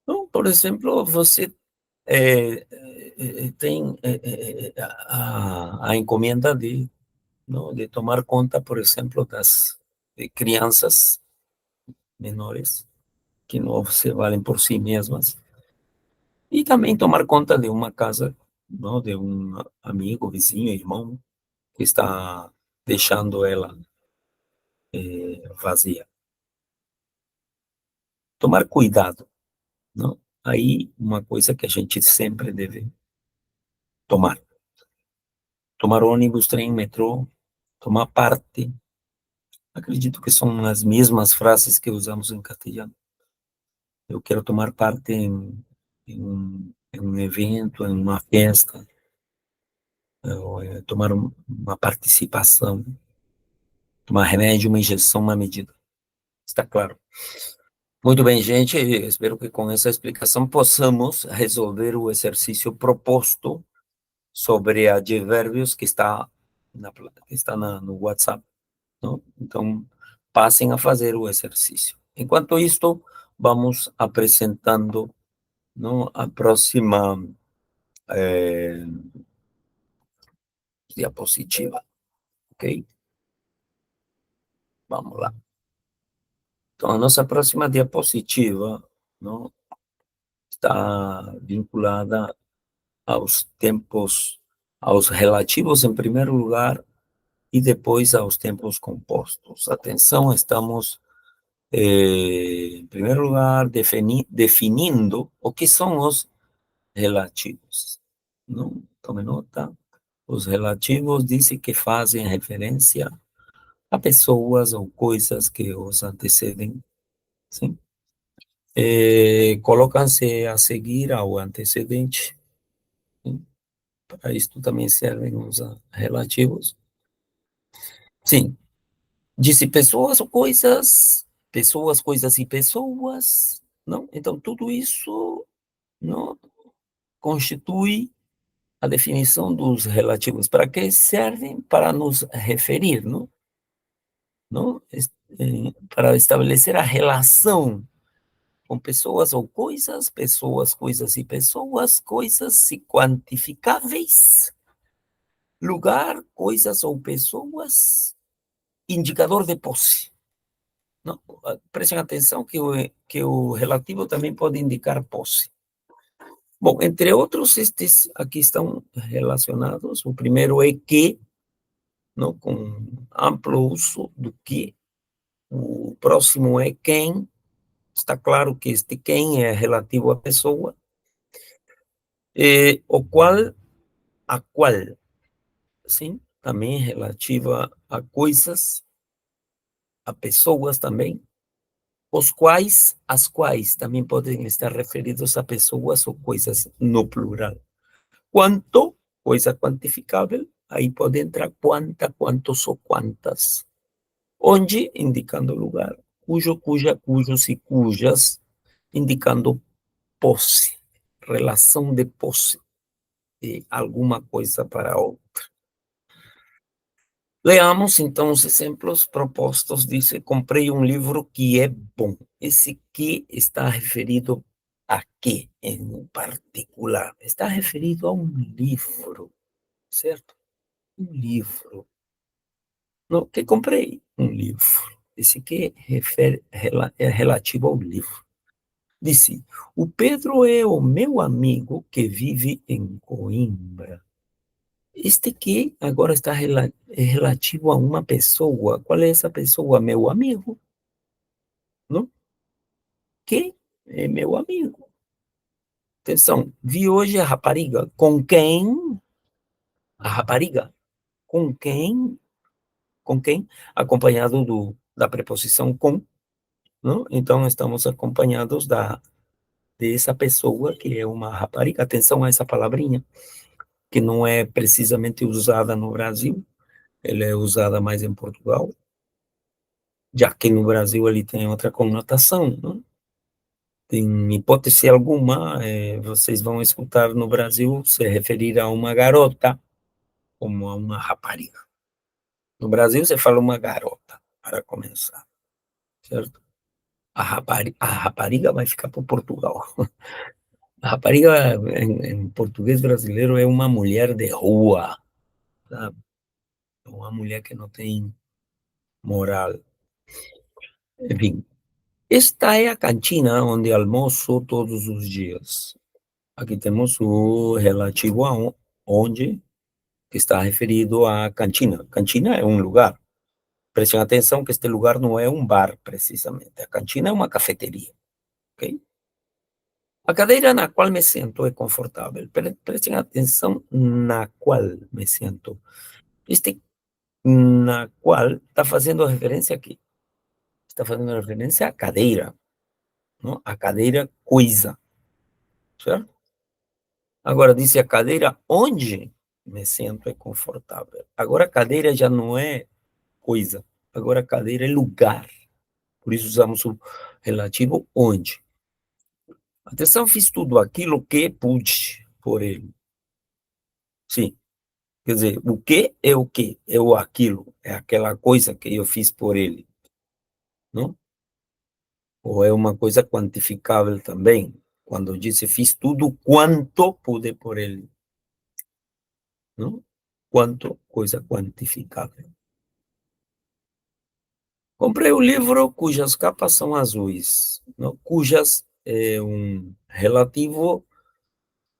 Então, por exemplo, você tem a encomenda de, não, de tomar conta, por exemplo, das crianças menores, que não se valem por si mesmas, e também tomar conta de uma casa, não, de um amigo, vizinho, irmão, que está deixando ela vazia. Tomar cuidado, não? Aí, uma coisa que a gente sempre deve tomar. Tomar ônibus, trem, metrô, tomar parte. Acredito que são as mesmas frases que usamos em castelhano. Eu quero tomar parte em um evento, em uma festa, ou, tomar uma participação, tomar remédio, uma injeção, uma medida. Está claro? Muito bem, gente. Espero que com essa explicação possamos resolver o exercício proposto sobre advérbios que está no WhatsApp, não? Então, passem a fazer o exercício. Enquanto isto, vamos apresentando, não, a próxima diapositiva, ok? Vamos lá. Então, a nossa próxima diapositiva, não, está vinculada aos tempos, aos relativos em primeiro lugar e depois aos tempos compostos. Atenção, estamos, em primeiro lugar, definindo o que são os relativos. Não? Tome nota. Os relativos dizem que fazem referência a pessoas ou coisas que os antecedem, sim? Colocam-se a seguir ao antecedente, sim? Para isto também servem os relativos. Sim, disse pessoas, coisas e pessoas, não? Então, tudo isso, não, constitui a definição dos relativos. Para que servem? Para nos referir, não? Não? Para estabelecer a relação com pessoas, coisas e quantificáveis, lugar, coisas ou pessoas, indicador de posse. Não, prestem atenção que o relativo também pode indicar posse. Bom, entre outros, estes aqui estão relacionados. O primeiro é que, não, com amplo uso do que. O próximo é quem. Está claro que este quem é relativo à pessoa. O qual, a qual, sim, também é relativa a coisas, a pessoas também. Os quais, as quais, também podem estar referidos a pessoas ou coisas no plural. Quanto, coisa quantificável, aí pode entrar quanta, quantos ou quantas. Onde, indicando lugar. Cujo, cuja, cujos e cujas, indicando posse, relação de posse de alguma coisa para outra. Leamos então os exemplos propostos. Dice: comprei um livro que é bom. Esse que está referido a quê em particular? Está referido a um livro, certo? Um livro. No que comprei? Um livro. Esse que é relativo ao livro. Disse: o Pedro é o meu amigo que vive em Coimbra. Este que agora está relativo a uma pessoa. Qual é essa pessoa? Meu amigo, não? Que é meu amigo. Atenção, vi hoje a rapariga. Com quem? A rapariga. Com quem? Com quem? Acompanhado da preposição com, não? Então, estamos acompanhados dessa pessoa que é uma rapariga. Atenção a essa palavrinha, que não é precisamente usada no Brasil, ela é usada mais em Portugal, já que no Brasil ele tem outra conotação, não? Em hipótese alguma, vocês vão escutar no Brasil se referir a uma garota como a uma rapariga. No Brasil se fala uma garota, para começar, certo? A rapariga vai ficar para Portugal. A rapariga, em português brasileiro, é uma mulher de rua, sabe? É uma mulher que não tem moral. Enfim, esta é a cantina onde almoço todos os dias. Aqui temos o relativo a onde, que está referido à cantina. Cantina é um lugar. Prestem atenção que este lugar não é um bar, precisamente. A cantina é uma cafeteria, ok? A cadeira na qual me sento é confortável. Prestem atenção na qual me sento. Este na qual está fazendo referência aqui. Está fazendo referência à cadeira, não? A cadeira coisa, certo? Agora, disse a cadeira onde me sento é confortável. Agora, a cadeira já não é coisa. Agora, a cadeira é lugar. Por isso, usamos o relativo onde. Atenção, fiz tudo aquilo que pude por ele. Sim. Quer dizer, o que é o que? É o aquilo. É aquela coisa que eu fiz por ele. Não? Ou é uma coisa quantificável também. Quando eu disse, fiz tudo quanto pude por ele. Não? Quanto, coisa quantificável. Comprei um livro cujas capas são azuis, não? Cujas é um relativo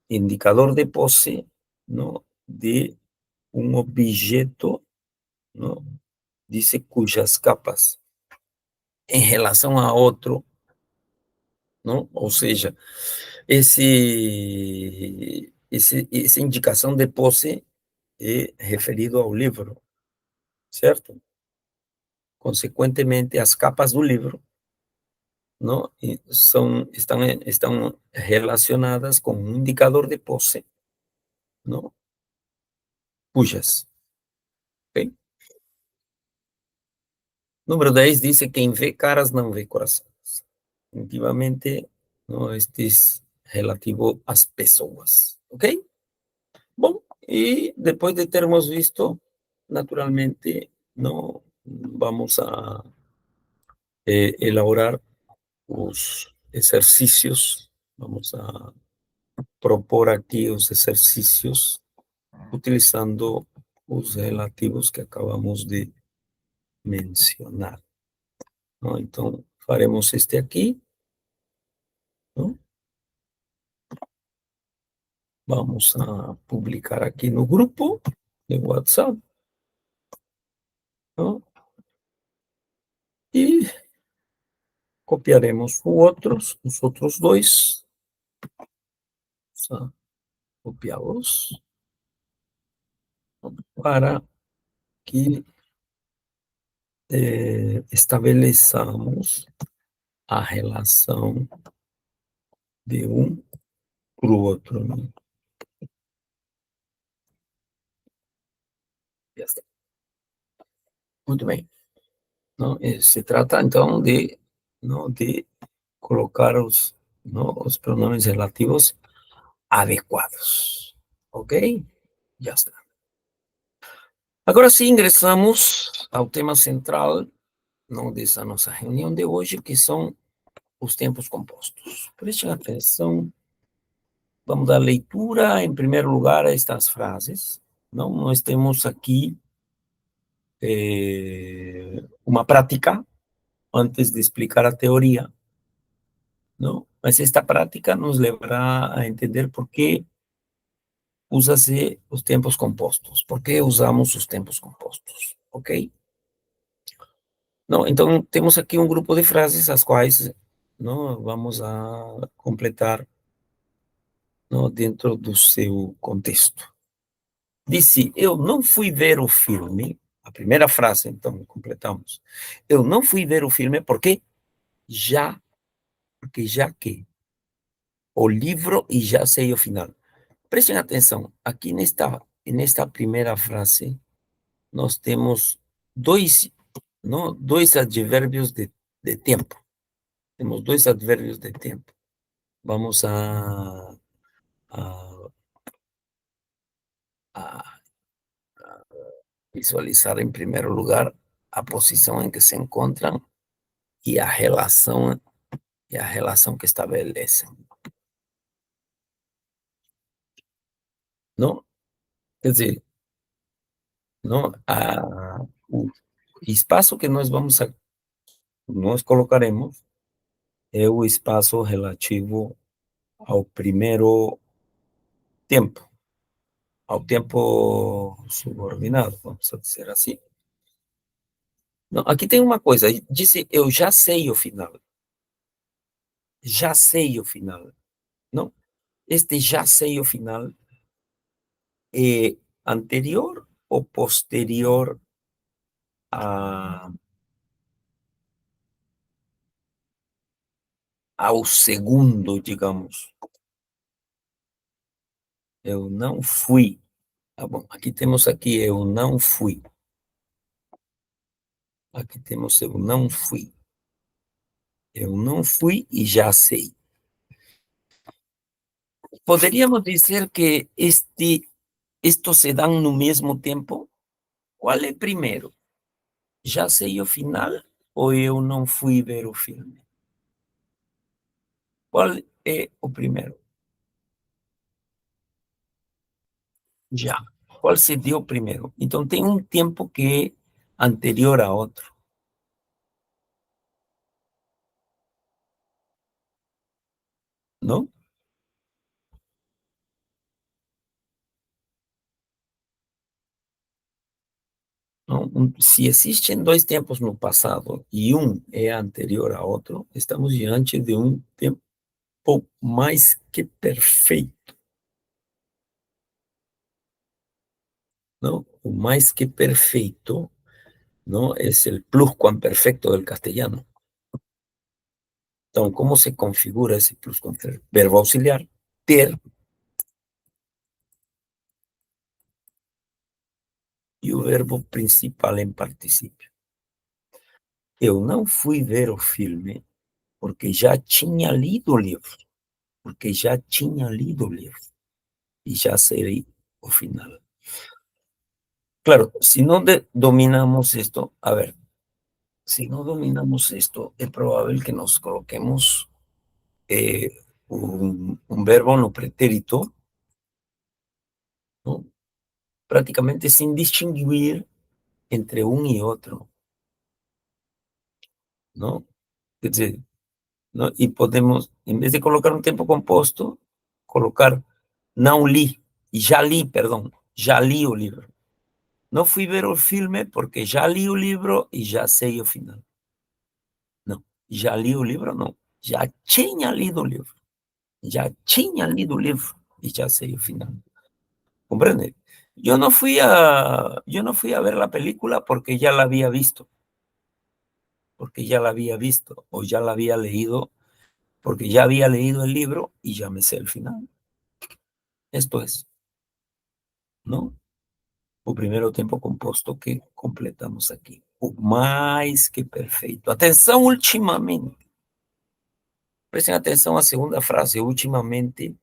indicador de posse, não? De um objeto, não? Diz cujas capas em relação a outro, não? Ou seja, essa indicação de posse é referido ao livro, certo? Consequentemente, as capas do livro, não, estão relacionadas com um indicador de posse, não, cujas. Ok? Número 10 diz: quem vê caras não vê corações. Definitivamente, não, este é relativo às pessoas. Ok? Bom, e depois de termos visto, naturalmente, não vamos a elaborar os exercícios, vamos a propor aqui os exercícios utilizando os relativos que acabamos de mencionar, não? Então, faremos este aqui, não? Vamos a publicar aqui no grupo de WhatsApp, não? E copiaremos os outros dois, vamos a copiá-los para que estabeleçamos a relação de um para o outro, não? Já está. Muito bem. Não, se trata então de, não, de colocar os, não, os pronomes relativos adequados. Ok? Já está. Agora sim, ingressamos ao tema central, não, dessa nossa reunião de hoje, que são os tempos compostos. Prestem atenção, vamos dar leitura, em primeiro lugar, a estas frases. Não, nós temos aqui uma prática, antes de explicar a teoria, não? Mas esta prática nos levará a entender por que usa-se os tempos compostos, por que usamos os tempos compostos, ok? Não, então, temos aqui um grupo de frases, as quais não, vamos a completar, não, dentro do seu contexto. Disse, eu não fui ver o filme, a primeira frase, então, completamos. Eu não fui ver o filme porque já que o livro e já sei o final. Prestem atenção, aqui nesta primeira frase, nós temos dois, não, dois advérbios de tempo. Temos dois advérbios de tempo. Vamos a, a visualizar em primeiro lugar a posição em que se encontram e a relação que estabelecem, não? Quer dizer, não, o espaço que nós colocaremos é o espaço relativo ao primeiro tempo, ao tempo subordinado, vamos dizer assim. Não, aqui tem uma coisa, disse eu já sei o final, já sei o final, não? Este já sei o final é anterior ou posterior a, ao segundo, digamos? Eu não fui. Tá bom, aqui temos eu não fui. Aqui temos eu não fui. Eu não fui e já sei. Poderíamos dizer que estos se dão no mesmo tempo? Qual é primeiro? Já sei o final ou eu não fui ver o filme? Qual é o primeiro? Já. Qual se deu primeiro? Então tem um tempo que é anterior a outro, não? Não, se existem dois tempos no passado e um é anterior a outro, estamos diante de um tempo mais que perfeito, não? O mais que perfeito, ¿no? Es el pluscuamperfecto del castellano. Entonces, ¿cómo se configura ese pluscuamperfecto? Verbo auxiliar, ter, e o verbo principal em particípio. Eu não fui ver o filme porque já tinha lido o livro. Porque já tinha lido o livro. E já sei o final. Claro, si no dominamos esto, a ver, si no dominamos esto, es probable que nos coloquemos un verbo no pretérito, ¿no? Prácticamente sin distinguir entre un y otro, ¿no? Es decir, ¿no? Y podemos, en vez de colocar un tiempo compuesto, colocar não li, já li o livro. Não fui ver o filme porque já li o livro e já sei o final. Não, já li o livro, não. Já tinha lido o livro. Já tinha lido o livro e já sei o final. ¿Comprende? Yo no fui a ver la película porque ya la había visto, o ya la había leído, porque ya había leído el libro y ya me sé el final. Esto es, ¿no? O primeiro tempo composto que completamos aqui. O mais que perfeito. Atenção, ultimamente. Prestem atenção à segunda frase, ultimamente,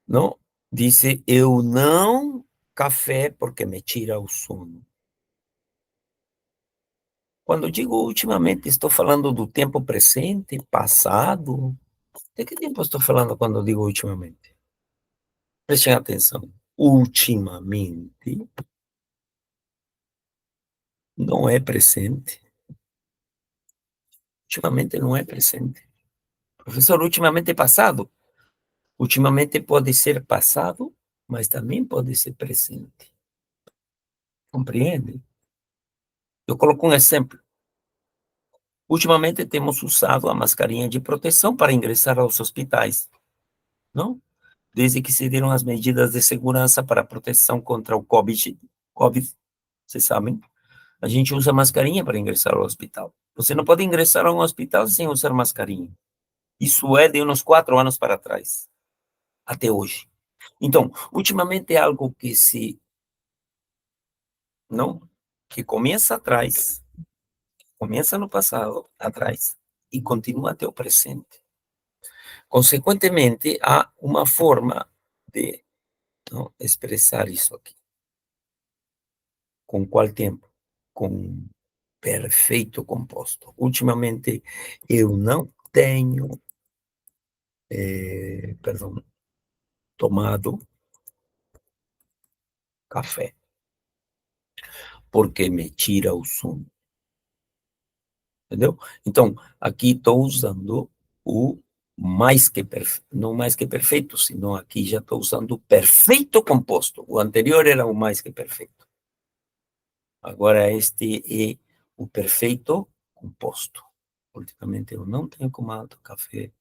não? Dice, eu não café porque me tira o sono. Quando digo ultimamente, estou falando do tempo presente, passado. De que tempo estou falando quando digo ultimamente? Prestem atenção. Ultimamente não é presente. Ultimamente não é presente. Professor, ultimamente é passado. Ultimamente pode ser passado, mas também pode ser presente. Compreende? Eu coloco um exemplo. Ultimamente temos usado a mascarinha de proteção para ingressar aos hospitais, não? Desde que se deram as medidas de segurança para a proteção contra o COVID, vocês sabem, a gente usa mascarinha para ingressar ao hospital. Você não pode ingressar a um hospital sem usar mascarinha. Isso é de uns 4 anos para trás, até hoje. Então, ultimamente é algo que se, não, que começa atrás, começa no passado, atrás, e continua até o presente. Consequentemente, há uma forma de, não, expressar isso aqui. Com qual tempo? Com perfeito composto. Ultimamente, eu não tenho, perdão, tomado café, porque me tira o sono, entendeu? Então, aqui estou usando o mais que perfeito, não mais que perfeito, senão aqui já estou usando o perfeito composto. O anterior era o mais que perfeito. Agora este é o perfeito composto. Ultimamente eu não tenho tomado café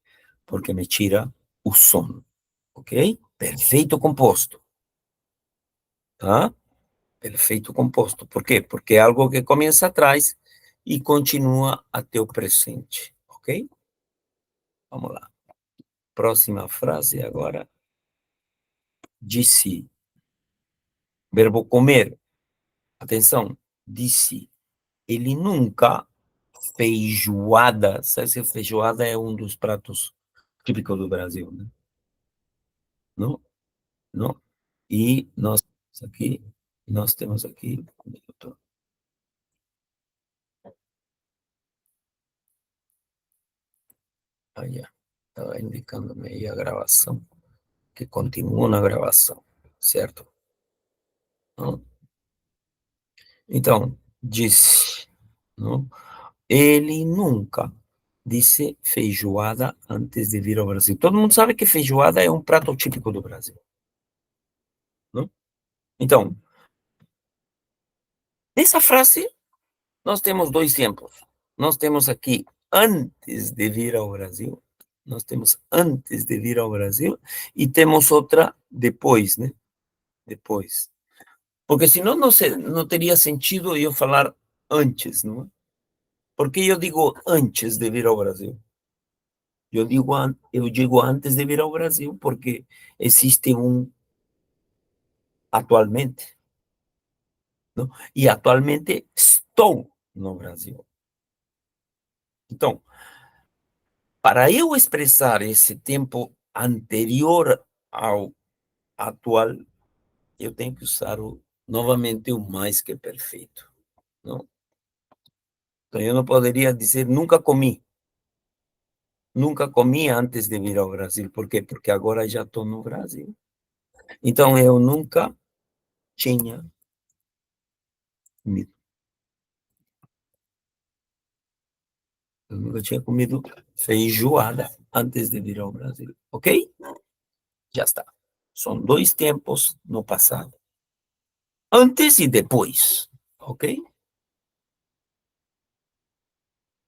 porque me tira o sono, ok? Perfeito composto, tá? Perfeito composto. Por quê? Porque é algo que começa atrás e continua até o presente, ok? Vamos lá. Próxima frase agora. Disse. Verbo comer. Atenção. Disse. Ele nunca feijoada. Sabe se feijoada é um dos pratos típicos do Brasil, né? Não? Não? E nós temos aqui, um minuto. Aí, estava indicando-me aí a gravação, que continua na gravação, certo? Não? Então, disse, não? Ele nunca disse feijoada antes de vir ao Brasil. Todo mundo sabe que feijoada é um prato típico do Brasil, não? Então, nessa frase, nós temos dois tempos. Nós temos aqui antes de vir ao Brasil, nós temos antes de vir ao Brasil, e temos outra depois, né? Depois. Porque senão não teria sentido eu falar antes, não é? Porque eu digo antes de vir ao Brasil. Eu digo antes de vir ao Brasil porque existe um atualmente, não? E atualmente estou no Brasil. Então, para eu expressar esse tempo anterior ao atual, eu tenho que usar novamente o mais que perfeito, não? Então, eu não poderia dizer nunca comi antes de vir ao Brasil. Por quê? Porque agora já estou no Brasil. Então, eu nunca tinha comido. Eu nunca tinha comido feijoada antes de vir ao Brasil. Ok? Já está. São dois tempos no passado. Antes e depois. Ok?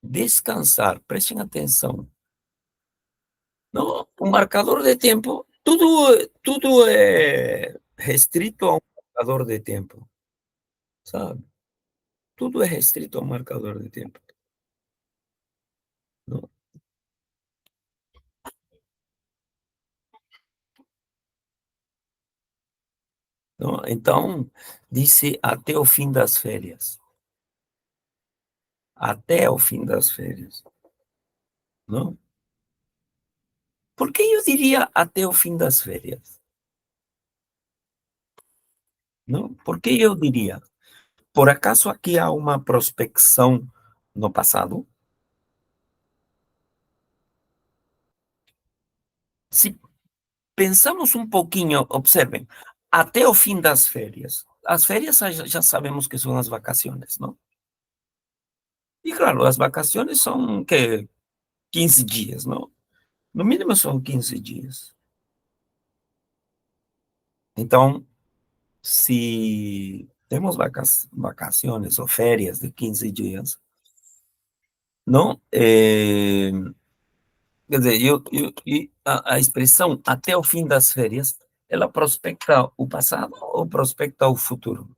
Descansar. Prestem atenção. Não, o marcador de tempo, tudo é restrito a um marcador de tempo, sabe? Tudo é restrito a um marcador de tempo. Não, não? Então, disse até o fim das férias. Até o fim das férias. Não? Por que eu diria até o fim das férias? Não? Por que eu diria? Por acaso aqui há uma prospecção no passado? Se pensamos um pouquinho, observem, até o fim das férias. As férias já sabemos que são as vacações, não? E claro, as vacações são que 15 dias, não? No mínimo são 15 dias. Então, se temos vacações ou férias de 15 dias, não? Quer dizer, a expressão até o fim das férias, ela prospecta o passado ou prospecta o futuro?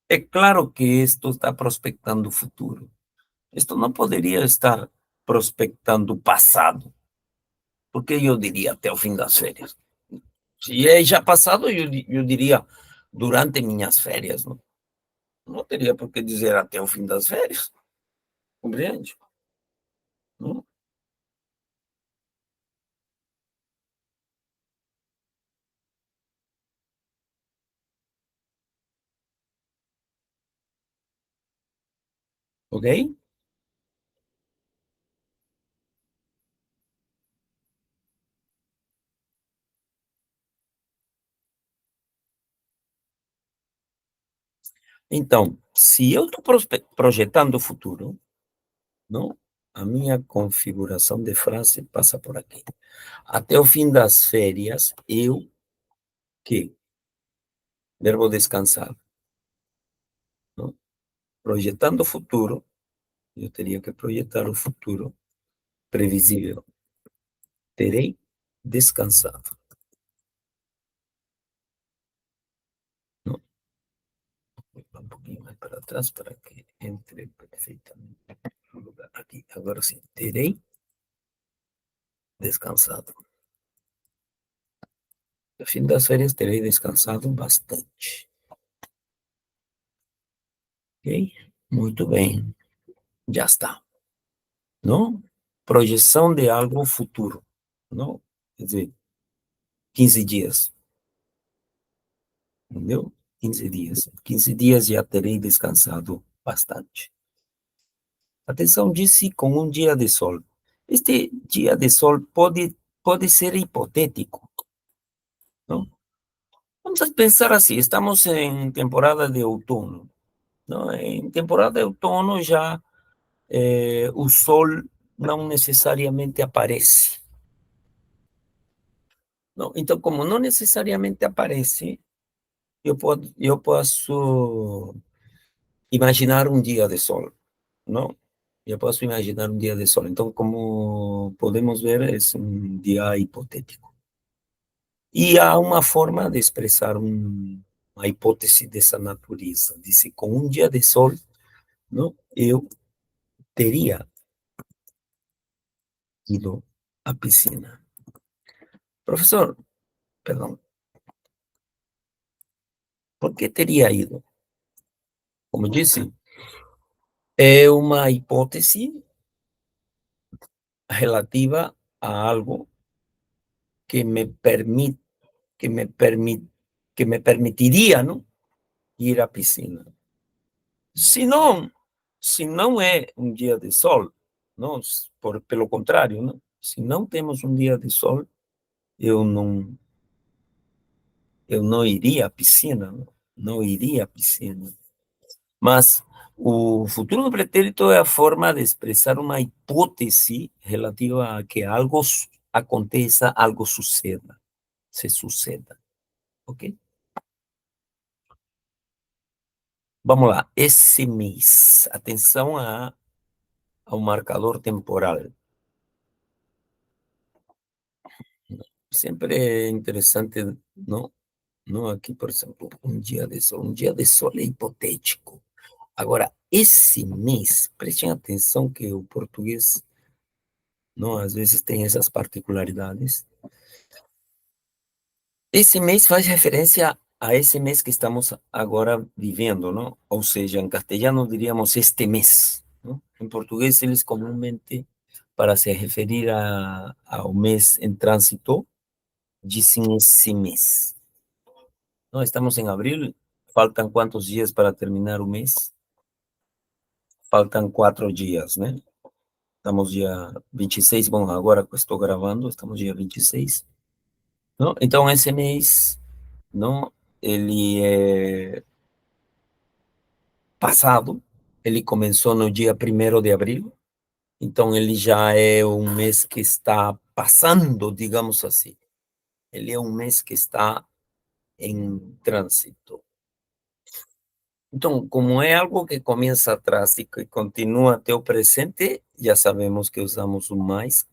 É claro que isto está prospectando o futuro. Isto não poderia estar prospectando o passado, porque eu diria até o fim das férias. Se é já passado, eu diria durante minhas férias, não? Não teria por que dizer até o fim das férias, compreende? Não? Ok? Então, se eu estou projetando o futuro, não? A minha configuração de frase passa por aqui. Até o fim das férias, eu que verbo descansar, não? Projetando o futuro, eu teria que projetar o futuro previsível. Terei descansado, não? Um pouquinho mais para trás para que entre perfeitamente no lugar aqui. Agora sim, terei descansado. No fim das férias, terei descansado bastante. Ok? Muito bem, já está. Não? Projeção de algo futuro, não? Quer dizer, 15 dias, entendeu? 15 dias. 15 dias já terei descansado bastante. Atenção, disse com um dia de sol. Este dia de sol pode ser hipotético, não? Vamos a pensar assim, estamos em temporada de outono, não? Em temporada de outono já o sol não necessariamente aparece, não? Então, como não necessariamente aparece, eu posso imaginar um dia de sol, não? Eu posso imaginar um dia de sol. Então, como podemos ver, é um dia hipotético. E há uma forma de expressar uma hipótese dessa natureza. Diz, com um dia de sol, não, eu teria ido à piscina. Professor, perdão, por que teria ido? Como disse, é uma hipótese relativa a algo que me permite, que me permite, que me permitiria, não, ir à piscina. Se não, se não é um dia de sol, não, pelo contrário, não, se não temos um dia de sol, eu não, eu não iria à piscina, não, não iria à piscina. Mas o futuro do pretérito é a forma de expressar uma hipótese relativa a que algo aconteça, algo suceda, se suceda, ok? Vamos lá, esse mês, atenção ao marcador temporal. Sempre é interessante, não? Não, aqui, por exemplo, um dia de sol é hipotético. Agora, esse mês, prestem atenção que o português, não, às vezes tem essas particularidades. Esse mês faz referência a esse mês que estamos agora vivendo, não? Ou seja, em castelhano diríamos este mês, não? Em português, eles comumente, para se referir ao mês em trânsito, dizem esse mês. Não, estamos em abril, faltam quantos dias para terminar o mês? Faltam 4 dias, né? Estamos dia 26, bom, agora que eu estou gravando, estamos dia 26, não? Então, esse mês, não, ele é passado, ele começou no dia 1º de abril, então ele já é um mês que está passando, digamos assim. Ele é um mês que está em trânsito. Então, como é algo que começa atrás e que continua até o presente, já sabemos que usamos o mais,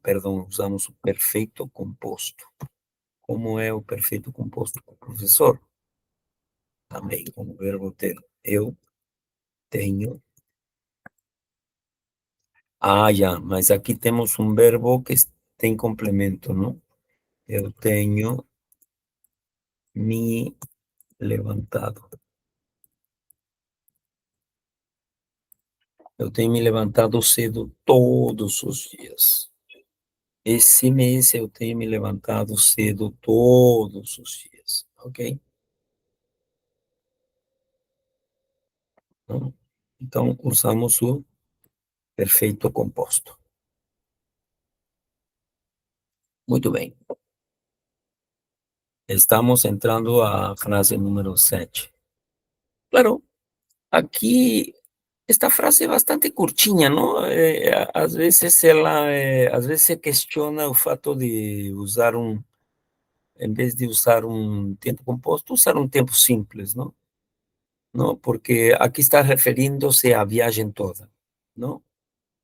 perdão, usamos o perfeito composto. Como é o perfeito composto, professor? Também com o verbo ter. Eu tenho Ah, já, mas aqui temos um verbo que tem complemento, não? Eu tenho me levantado. Eu tenho me levantado cedo todos os dias. Esse mês eu tenho me levantado cedo todos os dias, ok? Então, então usamos o perfeito composto. Muito bem. Estamos entrando à frase número 7. Claro, aqui esta frase é bastante curtinha, não? Às vezes às vezes se questiona o fato de usar em vez de usar um tempo composto, usar um tempo simples, não? Não, porque aqui está referindo-se à viagem toda, não?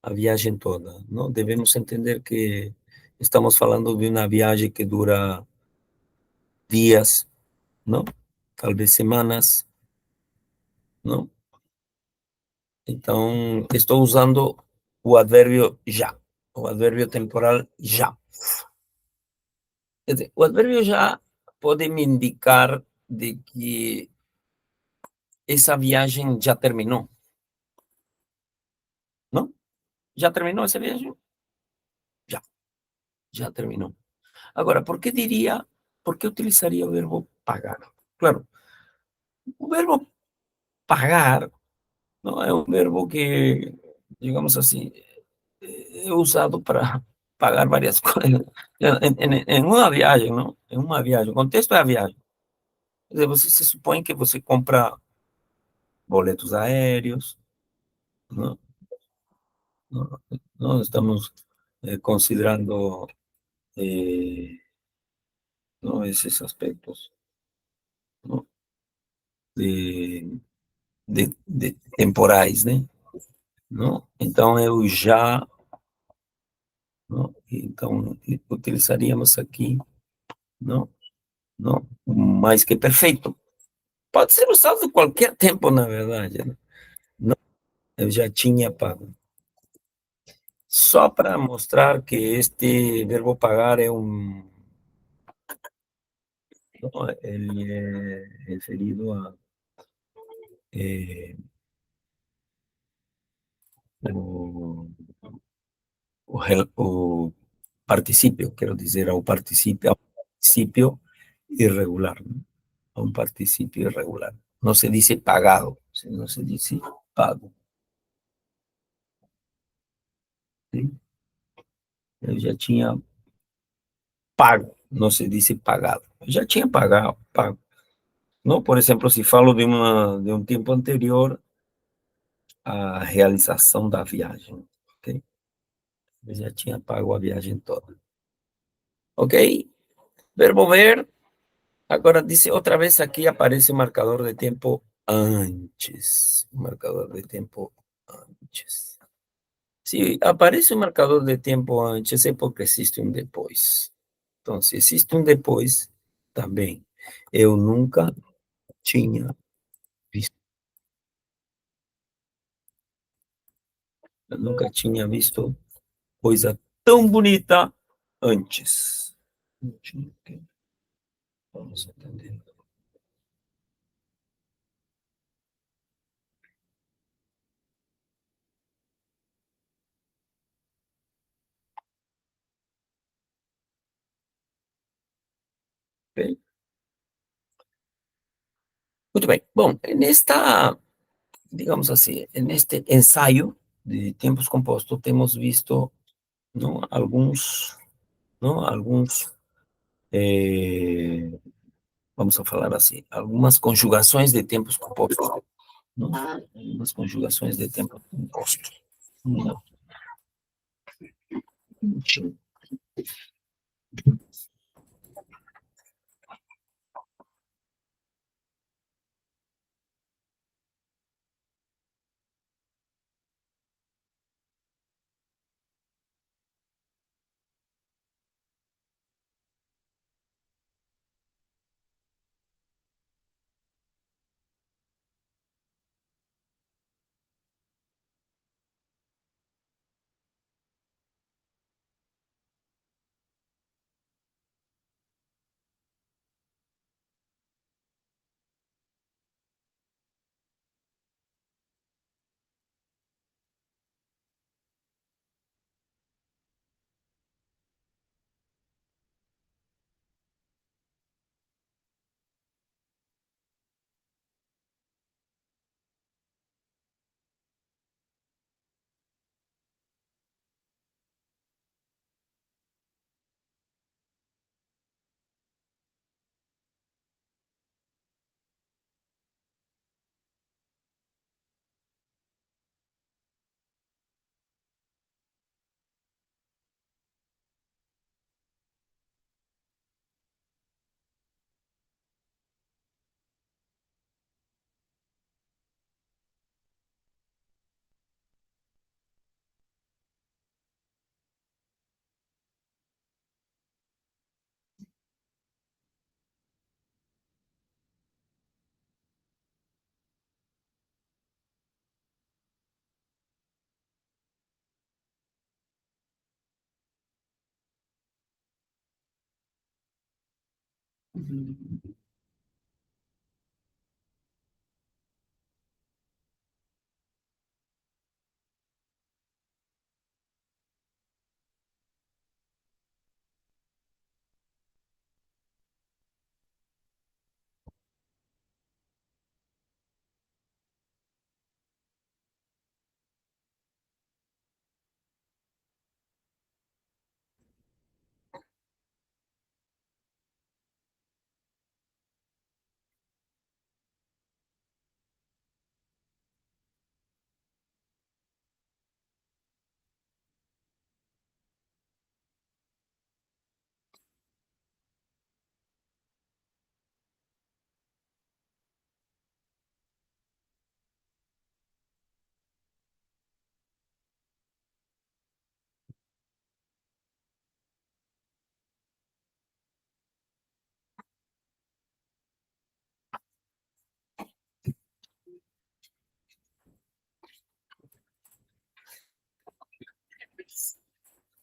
A viagem toda, não? Devemos entender que estamos falando de uma viagem que dura dias, não? Talvez semanas, não? Então, estou usando o advérbio já, o advérbio temporal já. Quer dizer, o advérbio já pode me indicar de que essa viagem já terminou, não? Já terminou essa viagem? Já, já terminou. Agora, por que utilizaria o verbo pagar? Claro, o verbo pagar não é um verbo que, digamos assim, é usado para pagar várias coisas em uma viagem, não? Em uma viagem, o contexto é a viagem. Quer dizer, você se supõe que você compra boletos aéreos, não? Não, não estamos considerando eh, não, esses aspectos, não? De, de temporais, né? Não? Então, eu já, não? Então, utilizaríamos aqui, não? Não? Mais que perfeito. Pode ser usado em qualquer tempo, na verdade, né? Não, eu já tinha pago. Só para mostrar que este verbo pagar é não, ele é referido a eh, o, o participio, quero dizer, ao participio irregular, ¿no? A un participio irregular. No se dice pagado, sino se dice pago. ¿Sí? Eu já tinha pago, não se diz pagado. Eu já tinha pagado, pago. Não, por exemplo, se falo de um tempo anterior à realização da viagem, ok? Eu já tinha pago a viagem toda. Ok? Verbo ver, agora dice outra vez aqui aparece o marcador de tempo antes. O marcador de tempo antes. Se aparece o marcador de tempo antes, é porque existe um depois. Então, se existe um depois, também. Eu nunca tinha visto, eu nunca tinha visto coisa tão bonita antes. Vamos entender. Ok? Muito bem. Bom, nesta, digamos assim, neste ensaio de tempos compostos, temos visto, não, alguns, não, alguns, vamos a falar assim, algumas conjugações de tempos compostos, não? Algumas conjugações de tempos compostos. Não.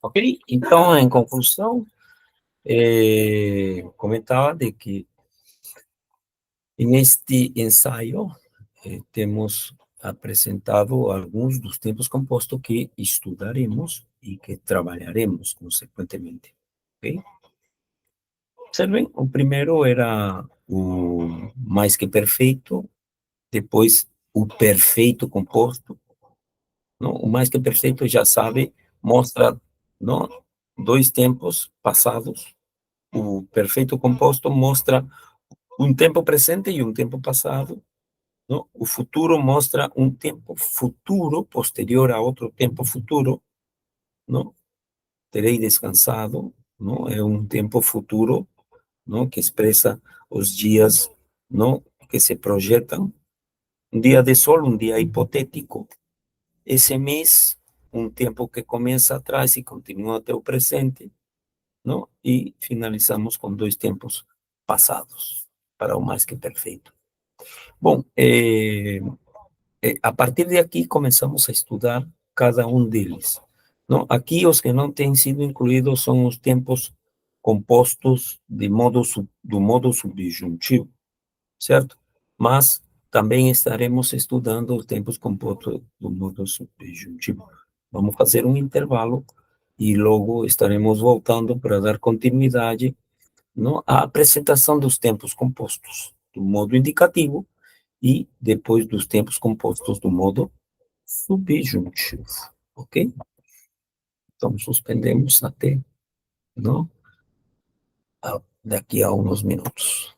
Ok? Então, em conclusão, comentava de que neste ensaio temos apresentado alguns dos tempos compostos que estudaremos e que trabalharemos consequentemente. Ok? Observem, o primeiro era o mais que perfeito, depois o perfeito composto, não? O mais que perfeito já sabe, mostra, não? Dois tempos passados. O perfeito composto mostra um tempo presente e um tempo passado, não? O futuro mostra um tempo futuro posterior a outro tempo futuro, não? Terei descansado, não? É um tempo futuro, não? Que expressa os dias, não? Que se projetam. Um dia de sol, um dia hipotético. Esse mês, um tempo que começa atrás e continua até o presente, não? E finalizamos com dois tempos passados, para o mais que perfeito. Bom, a partir de aqui começamos a estudar cada um deles, não? Aqui os que não têm sido incluídos são os tempos compostos do modo subjuntivo, certo? Mas também estaremos estudando os tempos compostos do modo subjuntivo. Vamos fazer um intervalo e logo estaremos voltando para dar continuidade, não, à apresentação dos tempos compostos do modo indicativo e depois dos tempos compostos do modo subjuntivo, ok? Então suspendemos até, não, daqui a uns minutos.